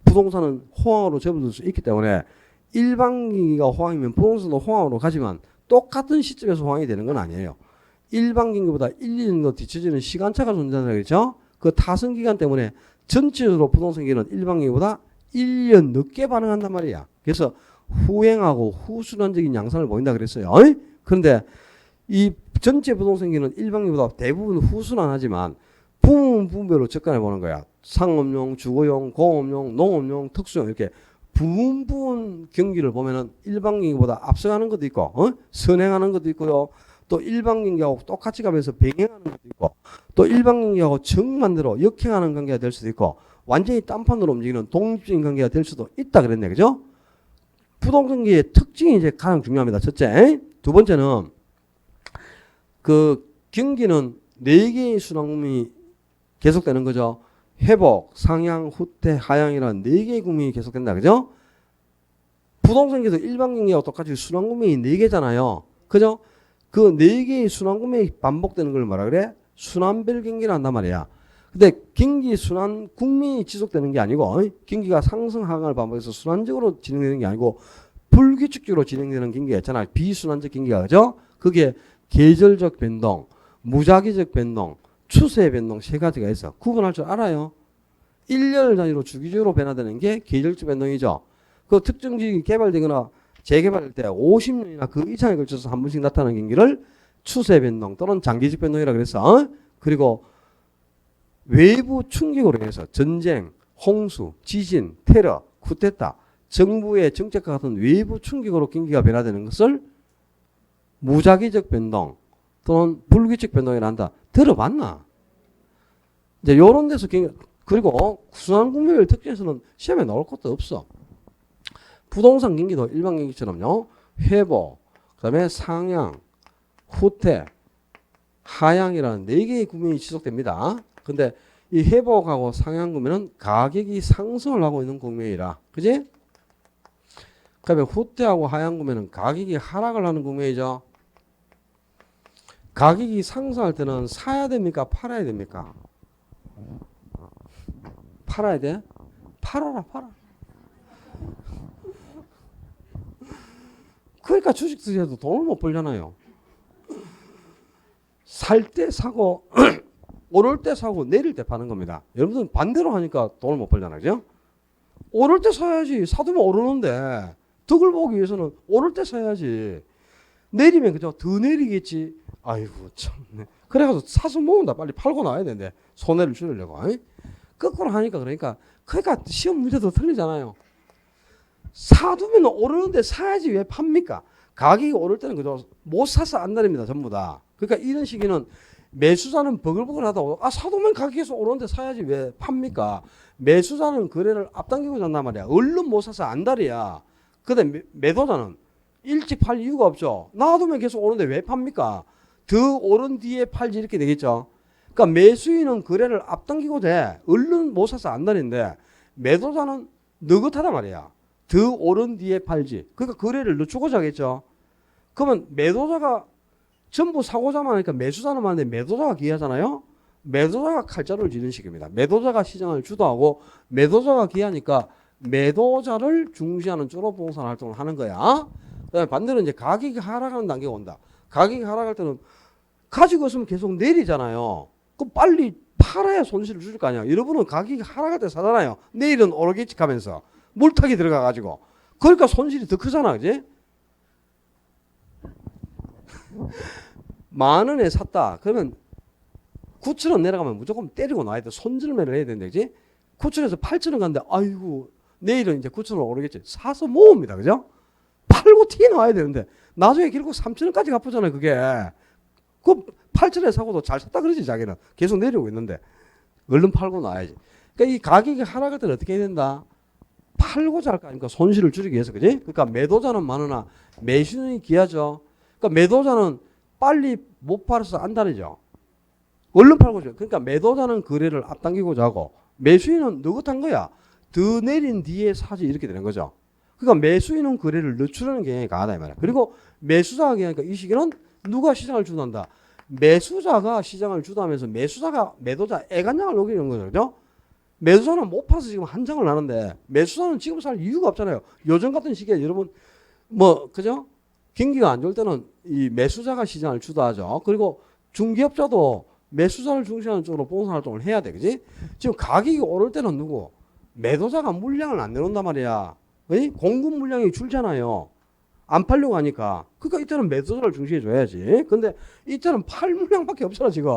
부동산은 호황으로 접어들 수 있기 때문에 일반 경기가 호황이면 부동산도 호황으로 가지만 똑같은 시점에서 호황이 되는 건 아니에요. 일반 경기보다 1, 2년 정도 뒤처지는 시간차가 존재한다 그랬죠. 그 타성 기간 때문에 전체적으로 부동산 경기는 일반 경기보다 1년 늦게 반응한단 말이야. 그래서 후행하고 후순환적인 양상을 보인다 그랬어요. 그런데 이 전체 부동산 경기는 일반 경기보다 대부분 후순환하지만 부분별로 접근해 보는 거야. 상업용, 주거용, 공업용, 농업용, 특수용 이렇게 부분 경기를 보면은 일반 경기보다 앞서가는 것도 있고, 선행하는 것도 있고요. 또 일반 경기하고 똑같이 가면서 병행하는 것도 있고, 또 일반 경기하고 정반대로 역행하는 관계가 될 수도 있고, 완전히 딴판으로 움직이는 독립적인 관계가 될 수도 있다 그랬네. 그죠? 부동산 경기의 특징이 이제 가장 중요합니다. 첫째. 두 번째는 그 경기는 4개의 순환금이 계속되는 거죠. 회복, 상향, 후퇴, 하향이라는 4개의 국면이 계속된다. 그죠? 부동산 경기도 일반 경기하고 똑같이 순환금이 4개잖아요. 그죠? 그 4개의 순환금이 반복되는 걸 뭐라 그래? 순환별 경기를 한단 말이야. 근데 경기 순환 국면이 지속되는 게 아니고 경기가 상승 하강을 반복해서 순환적으로 진행되는 게 아니고 불규칙적으로 진행되는 경기가 있잖아요. 비순환적 경기가. 그죠? 그게 계절적 변동, 무작위적 변동, 추세 변동 세 가지가 있어. 구분할 줄 알아요. 1년 단위로 주기적으로 변화되는 게 계절적 변동이죠. 그 특정 지역이 개발되거나 재개발할 때 50년이나 그 이상에 걸쳐서 한 번씩 나타나는 경기를 추세 변동 또는 장기적 변동이라고 그랬어. 그리고 외부 충격으로 인해서 전쟁, 홍수, 지진, 테러, 쿠데타, 정부의 정책과 같은 외부 충격으로 경기가 변화되는 것을 무작위적 변동 또는 불규칙 변동이라 한다. 들어봤나? 이제 요런 데서 경기, 그리고 순환국면별 특징에서는 시험에 나올 것도 없어. 부동산 경기도 일반 경기처럼요. 회복, 그다음에 상향, 후퇴, 하향이라는 4개의 국면이 지속됩니다. 근데 이 회복하고 상향 국면은 가격이 상승을 하고 있는 국면이라. 그지? 그다음에 후퇴하고 하향 국면은 가격이 하락을 하는 국면이죠. 가격이 상승할 때는 사야 됩니까? 팔아야 됩니까? 팔아야 돼? 팔아라, 팔아. 그러니까 주식 투자해도 돈을 못 벌잖아요. 살 때 사고 오를 때 사고 내릴 때 파는 겁니다. 여러분들 반대로 하니까 돈을 못 벌잖아요. 그죠? 오를 때 사야지. 사두면 오르는데 덕을 보기 위해서는 오를 때 사야지. 내리면 그죠? 더 내리겠지. 아이고 참네. 그래가지고 사서 모은다. 빨리 팔고 나와야 되는데 손해를 줄이려고. 거꾸로 하니까 그러니까 시험 문제도 틀리잖아요. 사두면 오르는데 사야지 왜 팝니까? 가격이 오를 때는 그죠? 못 사서 안 내립니다. 전부 다. 그러니까 이런 시기는 매수자는 버글버글하다고 사두면 가격에서 오르는데 사야지 왜 팝니까? 매수자는 거래를 앞당기고 잔단 말이야. 얼른 못 사서 안달이야. 근데 매도자는 일찍 팔 이유가 없죠. 놔두면 계속 오르는데 왜 팝니까? 더 오른 뒤에 팔지 이렇게 되겠죠. 그러니까 매수인은 거래를 앞당기고 돼. 얼른 못 사서 안달인데 매도자는 느긋하단 말이야. 더 오른 뒤에 팔지. 그러니까 거래를 늦추고자 하겠죠. 그러면 매도자가 전부 사고자만 하니까 매수자는 많은데 매도자가 기하잖아요. 매도자가 칼자루를 지는 식입니다. 매도자가 시장을 주도하고 매도자가 기하니까 매도자를 중시하는 쪽으로 부동산 활동을 하는 거야. 그다음에 반대로 이제 가격이 하락하는 단계가 온다. 가격이 하락할 때는 가지고 있으면 계속 내리잖아요. 그럼 빨리 팔아야 손실을 줄 거 아니야. 여러분은 가격이 하락할 때 사잖아요. 내일은 오르겠지 하면서 물타기 들어가가지고. 그러니까 손실이 더 크잖아. 그지? 10,000원에 샀다. 그러면 9,000원 내려가면 무조건 때리고 놔야 돼. 손절매를 해야 되는데, 그지? 9,000원에서 8,000원 갔는데, 아이고, 내일은 이제 9,000원 오르겠지. 사서 모읍니다. 그죠? 팔고 튀어 나와야 되는데, 나중에 결국 3,000원까지 갚으잖아요, 그게. 그 8,000원에 사고도 잘 샀다 그러지, 자기는. 계속 내려오고 있는데. 얼른 팔고 나와야지. 그러니까 이 가격이 하락할 때는 어떻게 해야 된다? 팔고자 할 거 아닙니까? 손실을 줄이기 위해서, 그지? 그러니까 매도자는 많으나 매수인이 귀하죠. 그러니까 매도자는 빨리 못 팔아서 안달이죠. 얼른 팔고죠. 그러니까 매도자는 거래를 앞당기고자 하고 매수인은 느긋한 거야. 더 내린 뒤에 사지 이렇게 되는 거죠. 그러니까 매수인은 거래를 늦추려는 경향이 강하다 이 말이야. 그리고 매수자가 경향이니까 이 시기는 누가 시장을 주도한다. 매수자가 시장을 주도하면서 매도자 애간장을 녹이는 거죠. 그죠? 매수자는 못 팔아서 지금 한 장을 나는데 매수자는 지금 살 이유가 없잖아요. 요즘 같은 시기에 여러분 그죠? 경기가 안 좋을 때는 이 매수자가 시장을 주도하죠. 그리고 중기업자도 매수자를 중시하는 쪽으로 부동산 활동을 해야 돼. 그지? 지금 가격이 오를 때는 누구? 매도자가 물량을 안 내놓는단 말이야. 공급 물량이 줄잖아요. 안 팔려고 하니까. 그러니까 이때는 매도자를 중시해 줘야지. 근데 이때는 팔 물량밖에 없잖아, 지금.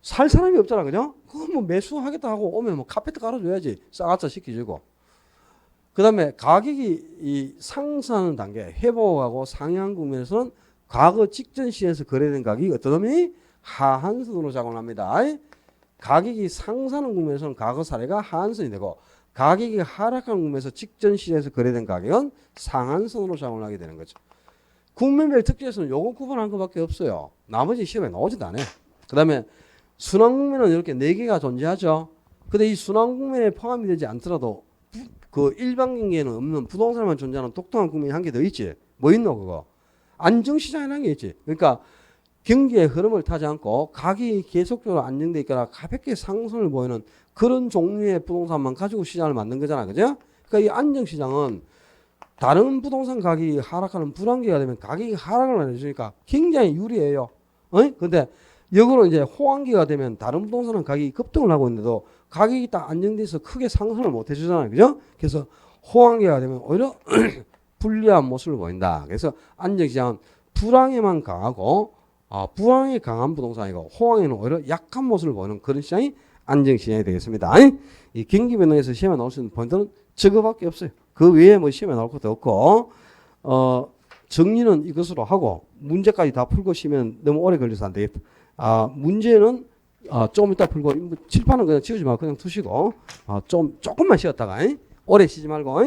살 사람이 없잖아, 그죠? 그거 매수하겠다 하고 오면 카페트 깔아줘야지. 싸가짜 시키주고. 그 다음에 가격이 이 상승하는 단계, 회복하고 상향 국면에서는 과거 직전 시에서 거래된 가격이 어떤 놈이 하한선으로 작용을 합니다. 가격이 상승하는 국면에서는 과거 사례가 하한선이 되고 가격이 하락하는 국면에서 직전 시에서 거래된 가격은 상한선으로 작용을 하게 되는 거죠. 국면별 특징에서는 요거 구분한 것밖에 없어요. 나머지 시험에 나오지도 않아요. 그 다음에 순환 국면은 이렇게 4개가 존재하죠. 근데 이 순환 국면에 포함이 되지 않더라도 그 일반 경기에는 없는 부동산만 존재하는 독특한 국면이 한 개 더 있지. 뭐 있노 그거? 안정시장이라는 게 있지. 그러니까 경기의 흐름을 타지 않고 가격이 계속적으로 안정돼 있거나 가볍게 상승을 보이는 그런 종류의 부동산만 가지고 시장을 만든 거잖아. 그죠? 그러니까 이 안정시장은 다른 부동산 가격이 하락하는 불안기가 되면 가격이 하락을 해주니까 굉장히 유리해요. 근데 역으로 이제 호황기가 되면 다른 부동산은 가격이 급등을 하고 있는데도 가격이 딱 안정돼서 크게 상승을 못 해주잖아요. 그죠? 그래서 호황기가 되면 오히려 불리한 모습을 보인다. 그래서 안정시장은 불황에만 강하고 불황에 강한 부동산이고 호황에는 오히려 약한 모습을 보이는 그런 시장이 안정시장이 되겠습니다. 이 경기 변동에서 시험에 나올 수 있는 포인트는 저거밖에 없어요. 그 외에 뭐 시험에 나올 것도 없고 정리는 이것으로 하고 문제까지 다 풀고 쉬면 너무 오래 걸려서 안 되겠다. 문제는 조금 이따 풀고 칠판은 그냥 치우지 말고 그냥 두시고 조금만 쉬었다가 오래 쉬지 말고